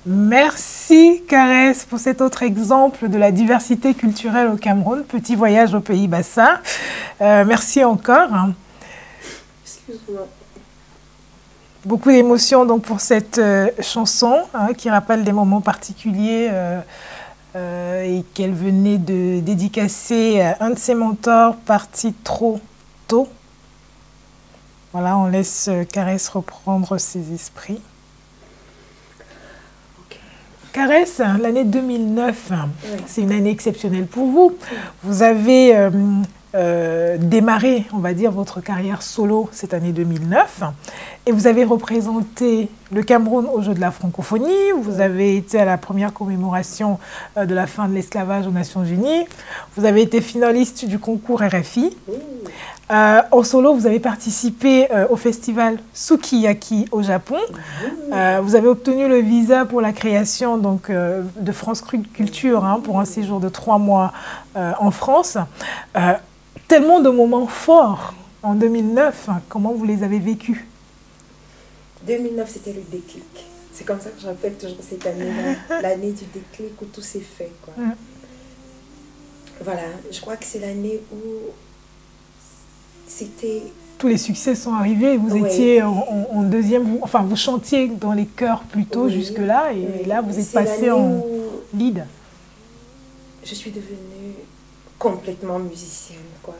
Merci Caresse pour cet autre exemple de la diversité culturelle au Cameroun, petit voyage au pays bassin. Merci encore. Excuse-moi. Beaucoup d'émotions donc pour cette chanson qui rappelle des moments particuliers et qu'elle venait de dédicacer à un de ses mentors parti trop tôt. Voilà, on laisse Caresse reprendre ses esprits. Caresse, l'année 2009, oui. C'est une année exceptionnelle pour vous. Vous avez démarré, on va dire, votre carrière solo cette année 2009 et vous avez représenté le Cameroun aux Jeux de la francophonie. Vous avez été à la première commémoration de la fin de l'esclavage aux Nations Unies. Vous avez été finaliste du concours RFI. En solo, vous avez participé au festival Sukiyaki au Japon. Vous avez obtenu le visa pour la création donc, de France Culture pour un séjour de 3 mois en France. Tellement de moments forts en 2009. Comment vous les avez vécus? 2009, c'était le déclic. C'est comme ça que je rappelle toujours cette année-là, l'année du déclic où tout s'est fait, quoi. Voilà, je crois que c'est l'année où c'était... Tous les succès sont arrivés, vous étiez en deuxième, enfin vous chantiez dans les chœurs plutôt jusque-là, et là vous êtes passé en lead. Je suis devenue complètement musicienne, quoi.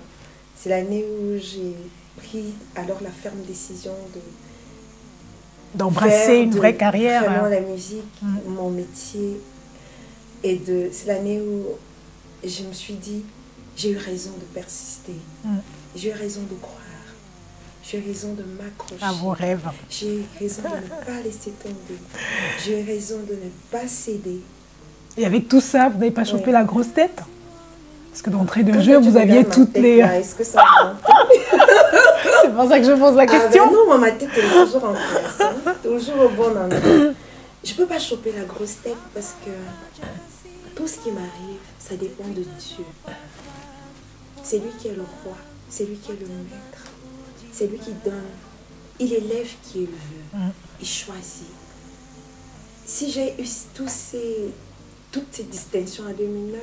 C'est l'année où j'ai pris alors la ferme décision d'embrasser une vraie carrière. Vraiment la musique, mon métier. Et c'est l'année où je me suis dit, j'ai eu raison de persister. J'ai eu raison de croire. J'ai eu raison de m'accrocher. À vos rêves. J'ai eu raison de ne pas laisser tomber. J'ai eu raison de ne pas céder. Et avec tout ça, vous n'avez pas chopé la grosse tête? Parce que d'entrée de jeu, vous aviez toutes les... Est-ce que ça C'est pour ça que je pose la question. Non, moi, ma tête elle est toujours en place. Toujours au bon endroit. Je ne peux pas choper la grosse tête parce que tout ce qui m'arrive, ça dépend de Dieu. C'est lui qui est le roi, c'est lui qui est le maître, c'est lui qui donne. Il élève qui il veut, il choisit. Si j'ai eu toutes ces distinctions en 2009,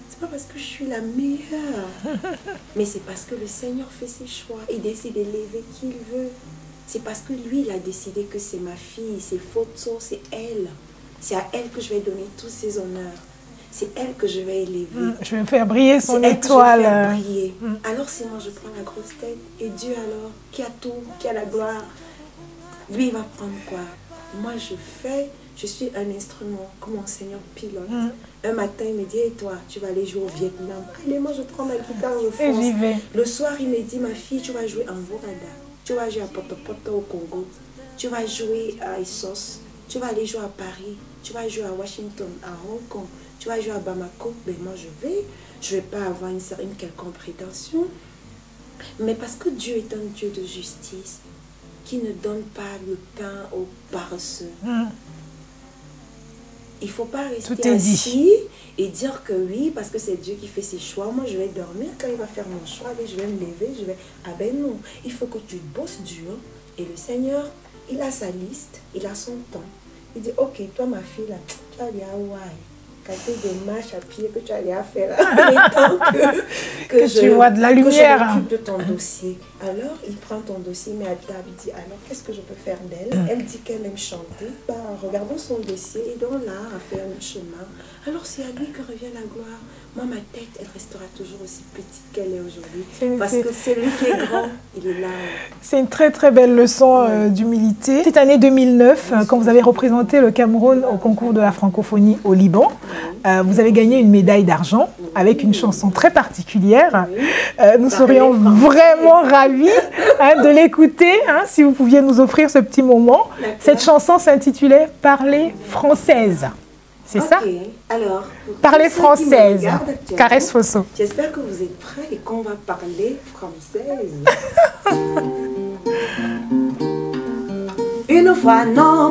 c'est pas parce que je suis la meilleure, mais c'est parce que le Seigneur fait ses choix. Il décide d'élever qui il veut. C'est parce que lui, il a décidé que c'est ma fille, c'est photos, c'est elle. C'est à elle que je vais donner tous ses honneurs. C'est elle que je vais élever. Je vais faire briller son étoile. Je vais faire briller. Alors si moi je prends la grosse tête, et Dieu alors, qui a tout, qui a la gloire, lui il va prendre quoi? Moi je suis un instrument, comme mon Seigneur pilote. Un matin il me dit, et toi, tu vas aller jouer au Vietnam. Allez, moi je prends ma guitare, je fonce. Et j'y vais. Le soir il me dit, ma fille, tu vas jouer en Vorada, tu vas jouer à Poto au Congo, tu vas jouer à Essos, tu vas aller jouer à Paris, tu vas jouer à Washington, à Hong Kong, tu vas jouer à Bamako. Ben moi je vais pas avoir une quelconque prétention. Mais parce que Dieu est un Dieu de justice, qui ne donne pas le pain aux paresseux. Il ne faut pas rester assis et dire que oui, parce que c'est Dieu qui fait ses choix. Moi, je vais dormir. Quand il va faire mon choix, je vais me lever. Ah ben non, il faut que tu bosses dur. Et le Seigneur, il a sa liste, il a son temps. Il dit, ok, toi ma fille, là, tu vas aller à Hawaï. Quand tu as des marches à pied que tu as allé à faire, que tu vois de la lumière. Que je m'occupe de ton dossier. Alors, il prend ton dossier, mais à table, il dit, alors, qu'est-ce que je peux faire d'elle? Elle dit qu'elle aime chanter. Bah, regardons son dossier et dans l'art à faire le chemin. Alors, c'est à lui que revient la gloire. Moi, ma tête, elle restera toujours aussi petite qu'elle est aujourd'hui. Parce que c'est lui qui est grand, il est là. C'est une très très belle leçon d'humilité. Cette année 2009, quand vous avez représenté le Cameroun au concours de la francophonie au Liban, vous avez gagné une médaille d'argent avec une chanson très particulière. Nous serions vraiment ravis de l'écouter, si vous pouviez nous offrir ce petit moment. Cette chanson s'intitulait « Parler française ». C'est ça? Alors, parler française. Caresse Fosso. J'espère que vous êtes prêts et qu'on va parler française. Une fois non,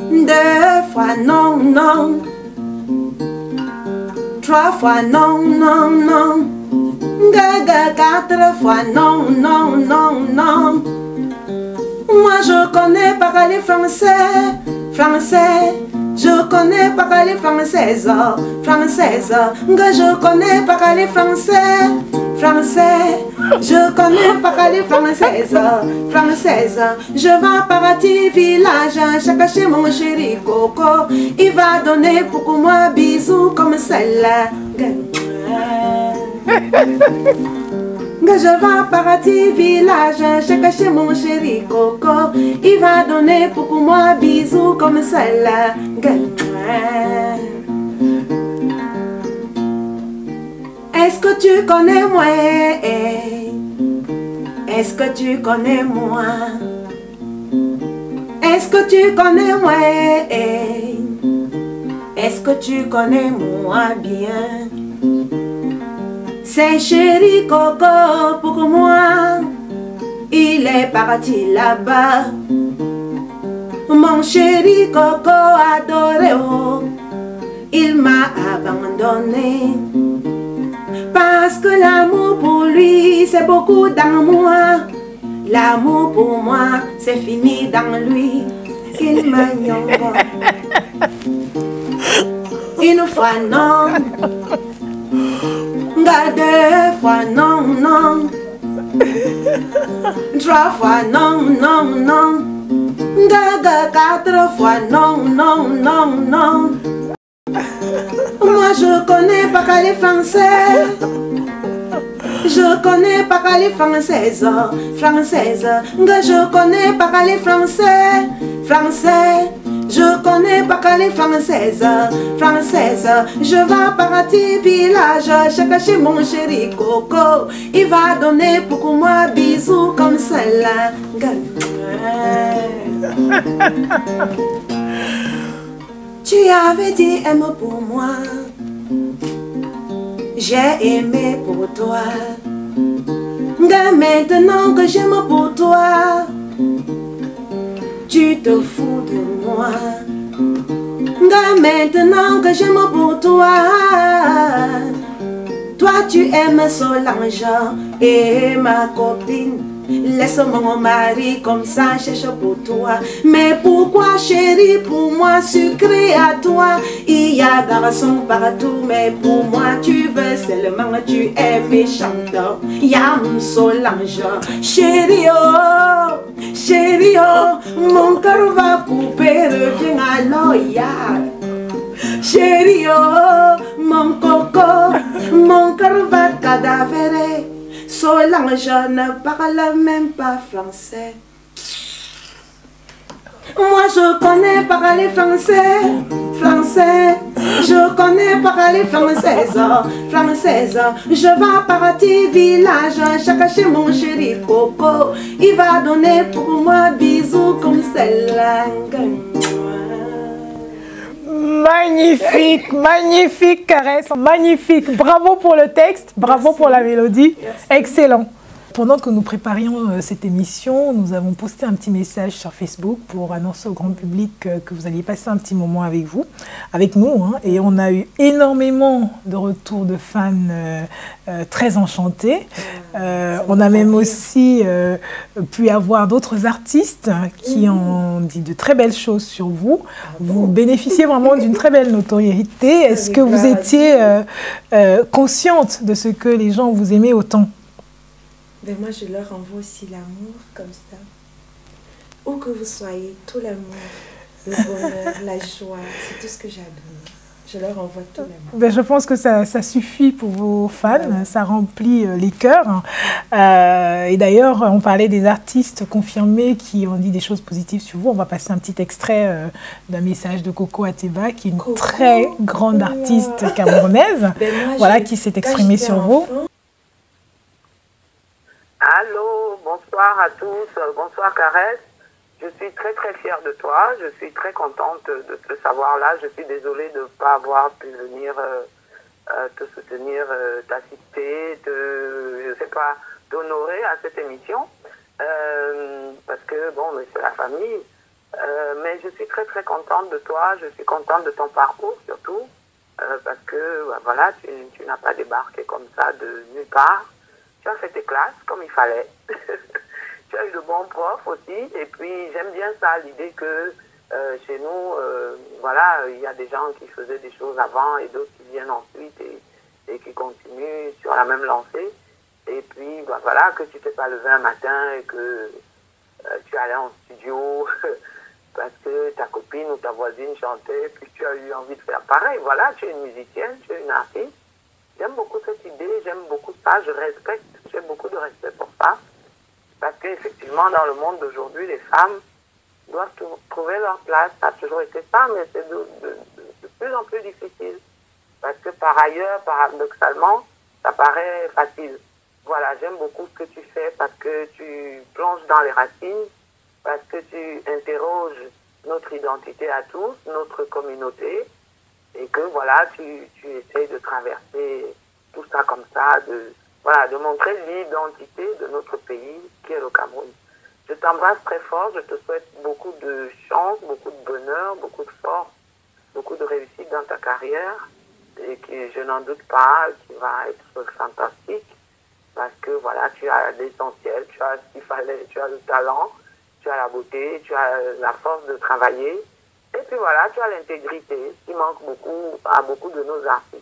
deux fois non, non, trois fois non, non, non, quatre fois non, non, non, non. Moi je connais parler français. Français, je connais parler française, française, je connais parler français, français, je connais parler française, française, je vais partir village, j'ai caché mon chéri Coco, il va donner pour moi bisous comme celle-là. Que je vais partir village, j'ai caché mon chéri Coco, il va donner pour moi bisous comme celle-là. Est-ce que tu connais moi? Est-ce que tu connais moi? Est-ce que tu connais moi? Est-ce que tu connais moi bien? C'est chéri Coco pour moi, il est parti là-bas. Mon chéri Coco adoré, oh, il m'a abandonné. Parce que l'amour pour lui, c'est beaucoup dans moi. L'amour pour moi, c'est fini dans lui. Il m'a nyongo. Une fois non. Deux fois non, non. Trois fois non, non, non. Quatre fois non, non, non, non. Moi je connais pas parler français. Je connais pas parler française, française. Je connais pas parler français, français. Je connais pas parler française, française. Je vais partir village, j'ai caché mon chéri Coco. Il va donner pour moi bisous comme celle-là. Tu avais dit aime pour moi, j'ai aimé pour toi. Maintenant que j'aime pour toi, tu te fous de moi. maintenant que j'aime pour toi. Toi tu aimes Solange et ma copine. Laisse mon mari comme ça, cherche pour toi. Mais pourquoi chérie, pour moi sucré à toi? Il y a garçons partout, mais pour moi tu veux seulement, tu es méchante. Yam Solange, chérie oh, mon cœur va couper, reviens alors ya. Chérie oh, mon coco, mon cœur va cadavérer. Solange ne parle même pas français. Moi je connais parler français, je connais parler française. Je vais partir village, chaque chez mon chéri Coco. Il va donner pour moi bisous comme celle-là. Magnifique, magnifique caresse, magnifique. Bravo pour le texte, bravo pour la mélodie. Excellent. Pendant que nous préparions cette émission, nous avons posté un petit message sur Facebook pour annoncer au grand public que vous alliez passer un petit moment avec nous. Hein, et on a eu énormément de retours de fans très enchantés. On a même aussi pu avoir d'autres artistes qui ont dit de très belles choses sur vous. Vous bénéficiez vraiment d'une très belle notoriété. Est-ce que vous étiez consciente de ce que les gens vous aimaient autant? Ben moi, je leur envoie aussi l'amour comme ça. Où que vous soyez, tout l'amour, le bonheur, la joie, c'est tout ce que j'adore. Je leur envoie tout l'amour. Ben, je pense que ça suffit pour vos fans, ça remplit les cœurs. Et d'ailleurs, on parlait des artistes confirmés qui ont dit des choses positives sur vous. On va passer un petit extrait d'un message de Coco Ateba, qui est une très grande artiste camerounaise, ben moi, qui s'est exprimée sur vous. Allô, bonsoir à tous, bonsoir Caresse. Je suis très fière de toi, je suis très contente de te savoir là. Je suis désolée de ne pas avoir pu venir te soutenir, t'assister, je sais pas, t'honorer à cette émission. Parce que bon, c'est la famille. Mais je suis très contente de toi, je suis contente de ton parcours surtout. Parce que voilà, tu n'as pas débarqué comme ça de nulle part. Tu as fait tes classes comme il fallait. Tu as eu de bons profs aussi. Et puis, j'aime bien ça, l'idée que chez nous, voilà, il y a des gens qui faisaient des choses avant et d'autres qui viennent ensuite et qui continuent sur la même lancée. Et puis, bah, voilà, que tu t'es pas levé un matin et que tu allais en studio parce que ta copine ou ta voisine chantait, puis tu as eu envie de faire pareil. Voilà, tu es une musicienne, tu es une artiste. J'aime beaucoup cette idée, j'aime beaucoup ça, je respecte, j'ai beaucoup de respect pour ça. Parce qu'effectivement, dans le monde d'aujourd'hui, les femmes doivent trouver leur place. Ça a toujours été ça, mais c'est de plus en plus difficile. Parce que par ailleurs, paradoxalement, ça paraît facile. Voilà, j'aime beaucoup ce que tu fais parce que tu plonges dans les racines, parce que tu interroges notre identité à tous, notre communauté. Et que voilà, tu essayes de traverser tout ça comme ça, de montrer l'identité de notre pays qui est le Cameroun. Je t'embrasse très fort, je te souhaite beaucoup de chance, beaucoup de bonheur, beaucoup de force, beaucoup de réussite dans ta carrière et que je n'en doute pas, qui va être fantastique parce que voilà, tu as l'essentiel, tu as ce qu'il fallait, tu as le talent, tu as la beauté, tu as la force de travailler. Et puis voilà, tu as l'intégrité qui manque beaucoup à beaucoup de nos artistes.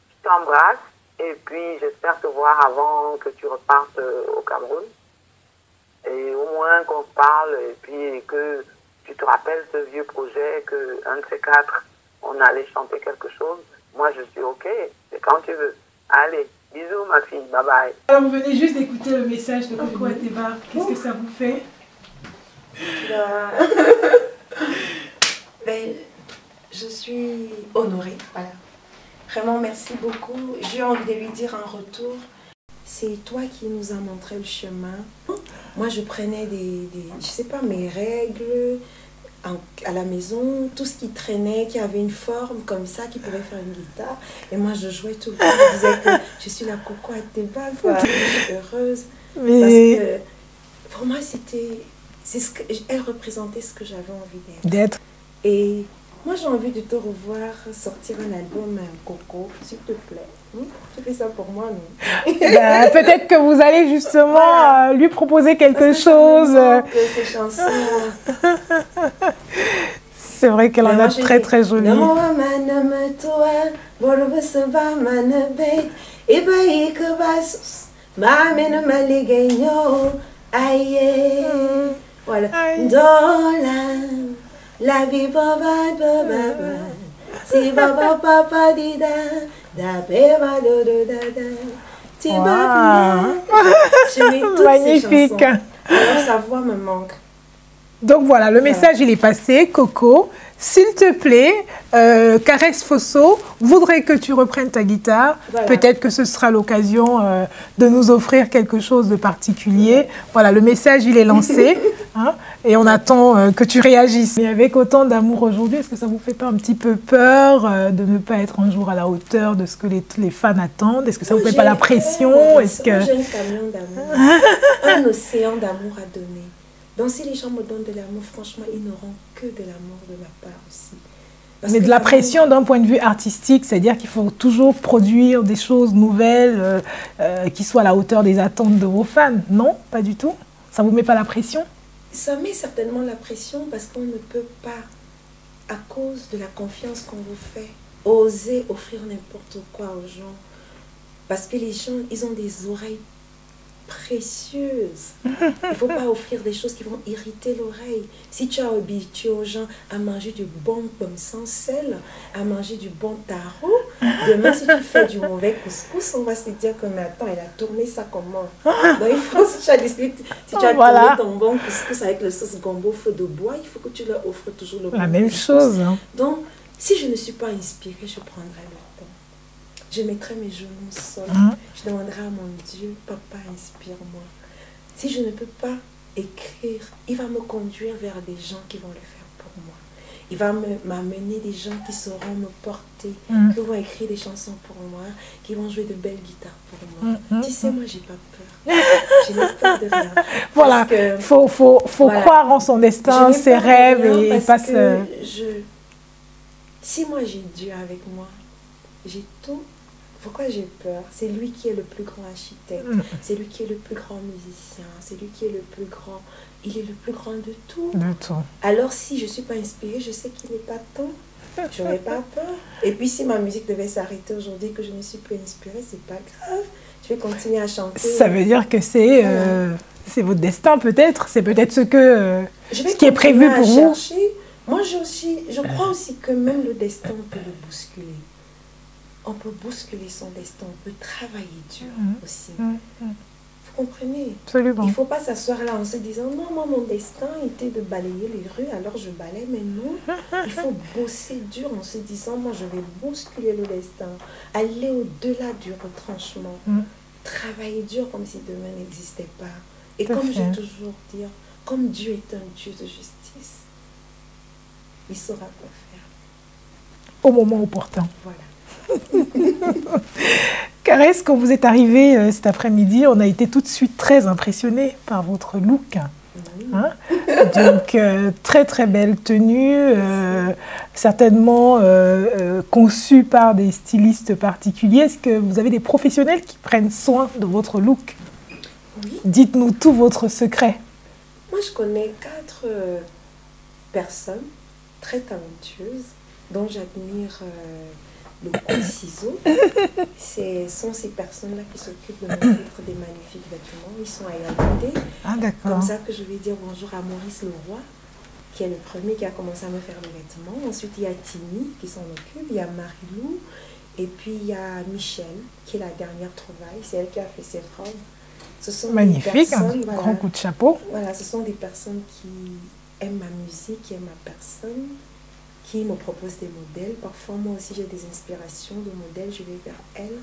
Je t'embrasse et puis j'espère te voir avant que tu repartes au Cameroun. Et au moins qu'on se parle et puis que tu te rappelles ce vieux projet qu'un de ces quatre, on allait chanter quelque chose. Moi, je suis OK. C'est quand tu veux. Allez, bisous ma fille. Bye bye. Alors, vous venez juste d'écouter le message de Coco Ateba. Qu'est-ce que ça vous fait? Ben, je suis honorée, voilà. Vraiment, merci beaucoup. J'ai envie de lui dire en retour, c'est toi qui nous as montré le chemin. Moi, je prenais je sais pas, mes règles à la maison, tout ce qui traînait, qui avait une forme comme ça, qui pouvait faire une guitare. Et moi, je jouais tout le temps. Je disais que je suis la Coco Ateba, quoi. Je suis heureuse. Mais... Parce que pour moi, elle représentait ce que j'avais envie d'être. Et Moi, j'ai envie de te revoir sortir un album Coco, s'il te plaît. Tu fais ça pour moi, non? Peut-être que vous allez justement lui proposer quelque chose. Que ces chansons... C'est vrai qu'elle en a très très jolie. Voilà. La vie baba baba si baba papa dida da beba do do da da. Je mets toutes magnifique. Ces chansons. Alors sa voix me manque. Donc voilà, le message il est passé. Coco, s'il te plaît, Caresse Fosso voudrait que tu reprennes ta guitare. Voilà. Peut-être que ce sera l'occasion de nous offrir quelque chose de particulier. Voilà, le message il est lancé. Hein, et on attend que tu réagisses. Mais avec autant d'amour aujourd'hui, est-ce que ça vous fait pas un petit peu peur de ne pas être un jour à la hauteur de ce que les fans attendent? Est-ce que ça vous fait pas la pression? Est-ce que j'ai un camion d'amour, un océan d'amour à donner? Donc si les gens me donnent de l'amour, franchement, ils n'auront que de l'amour de ma part aussi. Mais de la pression d'un point de vue artistique, c'est-à-dire qu'il faut toujours produire des choses nouvelles qui soient à la hauteur des attentes de vos fans. Non, pas du tout. Ça vous met pas la pression? Ça met certainement la pression parce qu'on ne peut pas, à cause de la confiance qu'on vous fait, oser offrir n'importe quoi aux gens. Parce que les gens, ils ont des oreilles précieuses. Il ne faut pas offrir des choses qui vont irriter l'oreille. Si tu as habitué aux gens à manger du bon pomme sans sel, à manger du bon taro, demain si tu fais du mauvais couscous, on va se dire que mais attends, elle a tourné ça comment? Donc il faut, si tu as décidé, si tu as tourné ton bon couscous avec le sauce gombo feu de bois, il faut que tu leur offres toujours le bon la même chose. Hein. Donc si je ne suis pas inspirée, je prendrai le temps. Je mettrai mes genoux au sol. Je demanderai à mon Dieu, papa, inspire-moi. Si je ne peux pas écrire, il va me conduire vers des gens qui vont le faire pour moi. Il va m'amener des gens qui sauront me porter, qui vont écrire des chansons pour moi, qui vont jouer de belles guitares pour moi. Tu sais, moi, j'ai pas peur. Je n'ai peur de rien. Voilà, il faut voilà. Croire en son destin, ses rêves et passer. Si moi j'ai Dieu avec moi, j'ai tout. Pourquoi j'ai peur? C'est lui qui est le plus grand architecte, c'est lui qui est le plus grand musicien, c'est lui qui est le plus grand, il est le plus grand de tout. Alors si je ne suis pas inspirée, je sais qu'il n'est pas temps, je n'aurais pas peur. Et puis si ma musique devait s'arrêter aujourd'hui, que je ne suis plus inspirée, c'est pas grave, je vais continuer à chanter. Ça veut dire que c'est votre destin peut-être, c'est peut-être ce qui est prévu pour vous. Moi je crois aussi que même le destin peut le bousculer. On peut bousculer son destin, on peut travailler dur aussi. Vous comprenez? Absolument. Il ne faut pas s'asseoir là en se disant non, moi mon destin était de balayer les rues, alors je balaye, mais non. Il faut bosser dur en se disant moi je vais bousculer le destin, aller au-delà du retranchement, travailler dur comme si demain n'existait pas. Et comme j'ai toujours dit, comme Dieu est un Dieu de justice, il saura quoi faire. Au moment opportun. Voilà. Caresse, quand vous êtes arrivée cet après-midi, on a été tout de suite très impressionnés par votre look. Hein? Donc, très très belle tenue, certainement conçue par des stylistes particuliers. Est-ce que vous avez des professionnels qui prennent soin de votre look? Oui. Dites-nous tout votre secret. Moi, je connais 4 personnes très talentueuses dont j'admire le coup de ciseau. Ce sont ces personnes-là qui s'occupent de me mettre des magnifiques vêtements. Ils sont à Yaoundé. Ah, d'accord. Comme ça que je vais dire bonjour à Maurice Leroy, qui est le premier qui a commencé à me faire les vêtements. Ensuite, il y a Tini qui s'en occupe. Il y a Marie-Lou. Et puis, il y a Michel, qui est la dernière trouvaille. C'est elle qui a fait ses robes. Ce sont magnifique, un grand coup de chapeau. Voilà, ce sont des personnes qui aiment ma musique, qui aiment ma personne, qui me proposent des modèles. Parfois, moi aussi, j'ai des inspirations de modèles. Je vais vers elles,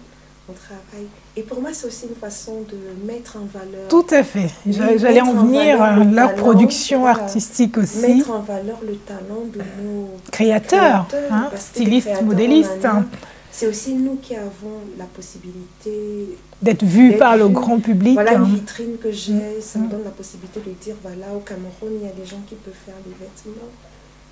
on travaille. Et pour moi, c'est aussi une façon de mettre en valeur... Tout à fait. J'allais en venir, leur production artistique aussi. Mettre en valeur le talent de nos créateurs hein, stylistes, modélistes. C'est aussi nous qui avons la possibilité... d'être vus par le grand public. Voilà une vitrine que j'ai, ça me donne la possibilité de dire, voilà, au Cameroun, il y a des gens qui peuvent faire des vêtements.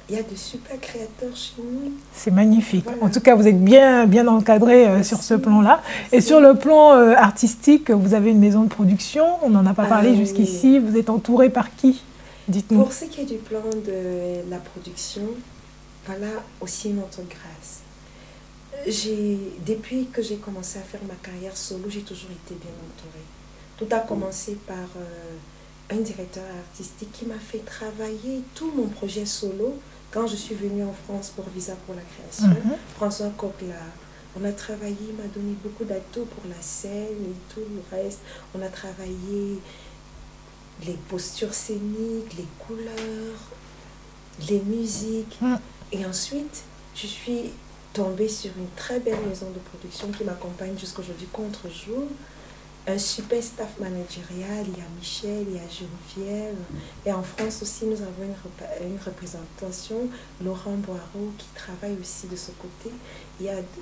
Il y a de super créateurs chez nous. C'est magnifique. Voilà. En tout cas, vous êtes bien encadré sur ce plan-là. Et sur le plan artistique, vous avez une maison de production. On n'en a pas parlé jusqu'ici. Vous êtes entouré par qui? Dites-nous. Pour ce qui est du plan de la production, voilà aussi une autre grâce. Depuis que j'ai commencé à faire ma carrière solo, j'ai toujours été bien entourée. Tout a commencé par un directeur artistique qui m'a fait travailler tout mon projet solo quand je suis venue en France pour Visa pour la création. François Coquelard. On a travaillé, il m'a donné beaucoup d'atouts pour la scène et tout le reste. On a travaillé les postures scéniques, les couleurs, les musiques. Et ensuite, je suis tombée sur une très belle maison de production qui m'accompagne jusqu'aujourd'hui contre-jour. Un super staff managérial, il y a Michel, il y a Geneviève. Et en France aussi, nous avons une représentation, Laurent Boireau, qui travaille aussi de ce côté.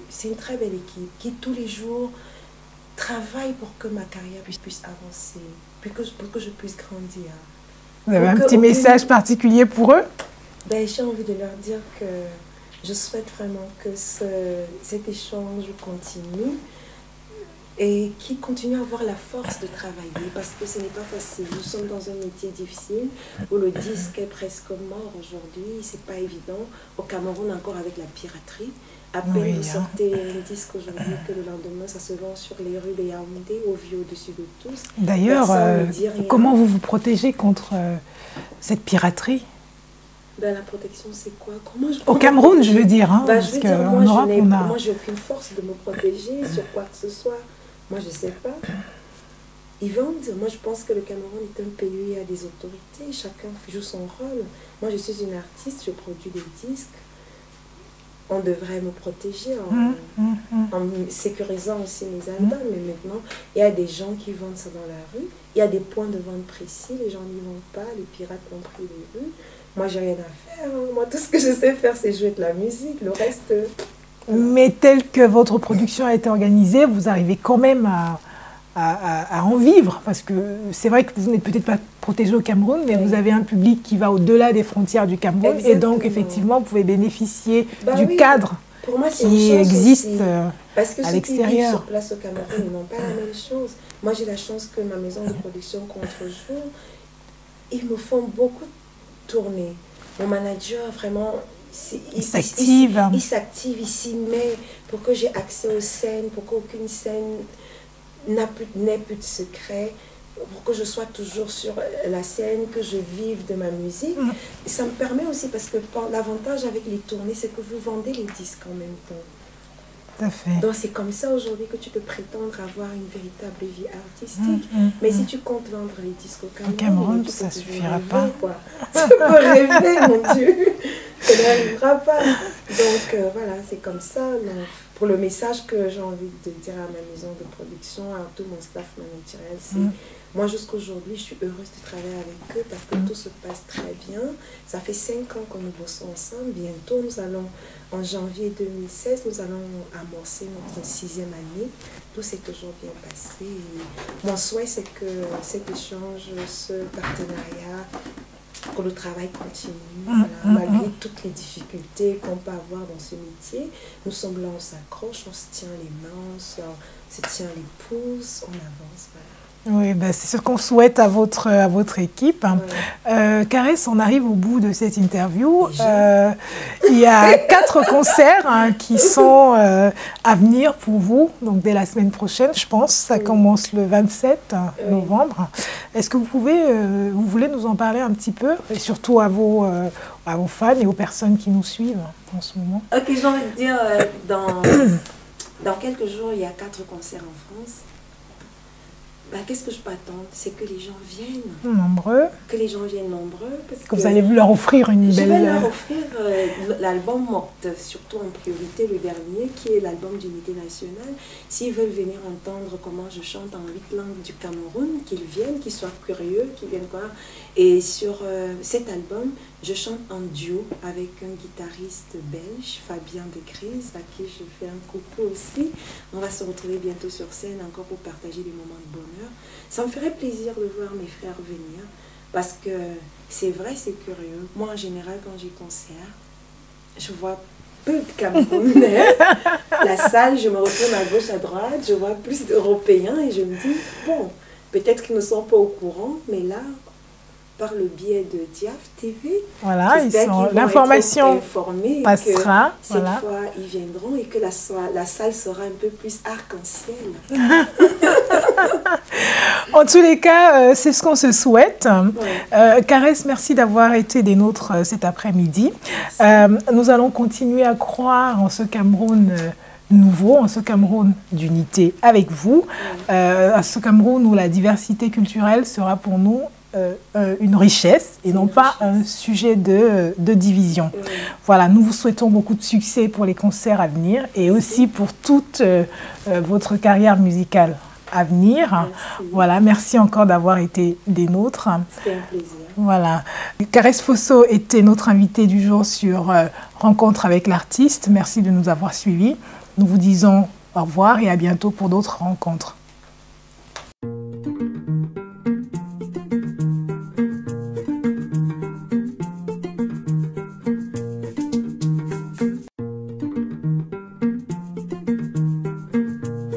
C'est une très belle équipe qui, tous les jours, travaille pour que ma carrière puisse avancer, pour que je puisse grandir. Vous avez un petit message particulier pour eux? J'ai envie de leur dire que je souhaite vraiment que cet échange continue et qu'ils continuent à avoir la force de travailler parce que ce n'est pas facile. Nous sommes dans un métier difficile où le disque est presque mort aujourd'hui. C'est pas évident. Au Cameroun, encore avec la piraterie. À peine vous sortez un disque aujourd'hui que le lendemain, ça se vend sur les rues de Yaoundé, au vu au-dessus de tous. D'ailleurs, comment vous vous protégez contre cette piraterie? La protection, c'est quoi? Au Cameroun, je veux dire. Hein, je veux dire, moi, j'ai aucune force de me protéger sur quoi que ce soit. Moi, je ne sais pas. Ils vendent. Moi, je pense que le Cameroun est un pays où il y a des autorités. Chacun joue son rôle. Moi, je suis une artiste, je produis des disques. On devrait me protéger en sécurisant aussi mes albums. Mais maintenant, il y a des gens qui vendent ça dans la rue. Il y a des points de vente précis. Les gens n'y vont pas. Les pirates ont pris les rues. Moi, j'ai rien à faire. Moi, tout ce que je sais faire, c'est jouer de la musique. Le reste... Mais tel que votre production a été organisée, vous arrivez quand même à en vivre. Parce que c'est vrai que vous n'êtes peut-être pas protégé au Cameroun, mais vous avez un public qui va au-delà des frontières du Cameroun. Exactement. Et donc, effectivement, vous pouvez bénéficier du cadre pour moi, qui existe parce que à ceux qui vivent l'extérieur. sur place au Cameroun, ils n'ont pas la même chose. Moi, j'ai la chance que ma maison de production contre-jour, ils me font beaucoup tourner. Mon manager, vraiment, il s'active, il s'y met pour que j'ai accès aux scènes, pour qu'aucune scène n'ait plus de secret, pour que je sois toujours sur la scène, que je vive de ma musique. Et ça me permet aussi, parce que l'avantage avec les tournées, c'est que vous vendez les disques en même temps. Tout à fait. Donc c'est comme ça aujourd'hui que tu peux prétendre avoir une véritable vie artistique. Mais si tu comptes vendre les disques au Cameroun, ça ne suffira pas. Tu peux rêver, mon Dieu. Ça n'arrivera pas. Donc voilà, c'est comme ça. Donc, pour le message que j'ai envie de dire à ma maison de production, à tout mon staff managérial, c'est moi jusqu'aujourd'hui, je suis heureuse de travailler avec eux parce que tout se passe très bien. Ça fait 5 ans que nous bossons ensemble. Bientôt, nous allons, en janvier 2016, nous allons amorcer notre 6e année. Tout s'est toujours bien passé. Et mon souhait, c'est que cet échange, ce partenariat, que le travail continue, malgré toutes les difficultés qu'on peut avoir dans ce métier. Nous sommes là, on s'accroche, on se tient les mains, on se tient les pouces, on avance, voilà. Oui, ben c'est ce qu'on souhaite à votre équipe. Caresse, on arrive au bout de cette interview. Il y a 4 concerts qui sont à venir pour vous, donc dès la semaine prochaine, je pense. Ça commence le 27 novembre. Est-ce que vous voulez nous en parler un petit peu, et surtout à vos fans et aux personnes qui nous suivent en ce moment? Ok, j'ai envie de dire, dans quelques jours, il y a 4 concerts en France. Qu'est-ce que je peux attendre? C'est que les gens viennent. Nombreux. Que les gens viennent nombreux. Parce que vous allez leur offrir une belle... Je vais leur offrir l'album Morte, surtout en priorité le dernier, qui est l'album d'unité nationale. S'ils veulent venir entendre comment je chante en 8 langues du Cameroun, qu'ils viennent, qu'ils soient curieux, qu'ils viennent voir. Et sur cet album, je chante en duo avec un guitariste belge, Fabien Decrise, à qui je fais un coucou aussi. On va se retrouver bientôt sur scène encore pour partager des moments de bonheur. Ça me ferait plaisir de voir mes frères venir. Parce que c'est vrai, c'est curieux. Moi, en général, quand j'ai concert, je vois peu de Camerounais. La salle, je me retourne à gauche, à droite, je vois plus d'Européens et je me dis, bon, peut-être qu'ils ne sont pas au courant, mais là, par le biais de Diaf TV, voilà, l'information passera. Cette fois, ils viendront et que la salle sera un peu plus arc-en-ciel. En tous les cas, c'est ce qu'on se souhaite. Ouais. Caresse, merci d'avoir été des nôtres cet après-midi. Nous allons continuer à croire en ce Cameroun nouveau, en ce Cameroun d'unité avec vous, à ce Cameroun où la diversité culturelle sera pour nous une richesse et non pas un sujet de division. Voilà, nous vous souhaitons beaucoup de succès pour les concerts à venir et aussi pour toute votre carrière musicale à venir. Merci. Voilà, merci encore d'avoir été des nôtres. C'était un plaisir. Voilà. Caresse Fosso était notre invitée du jour sur Rencontre avec l'artiste. Merci de nous avoir suivis. Nous vous disons au revoir et à bientôt pour d'autres rencontres.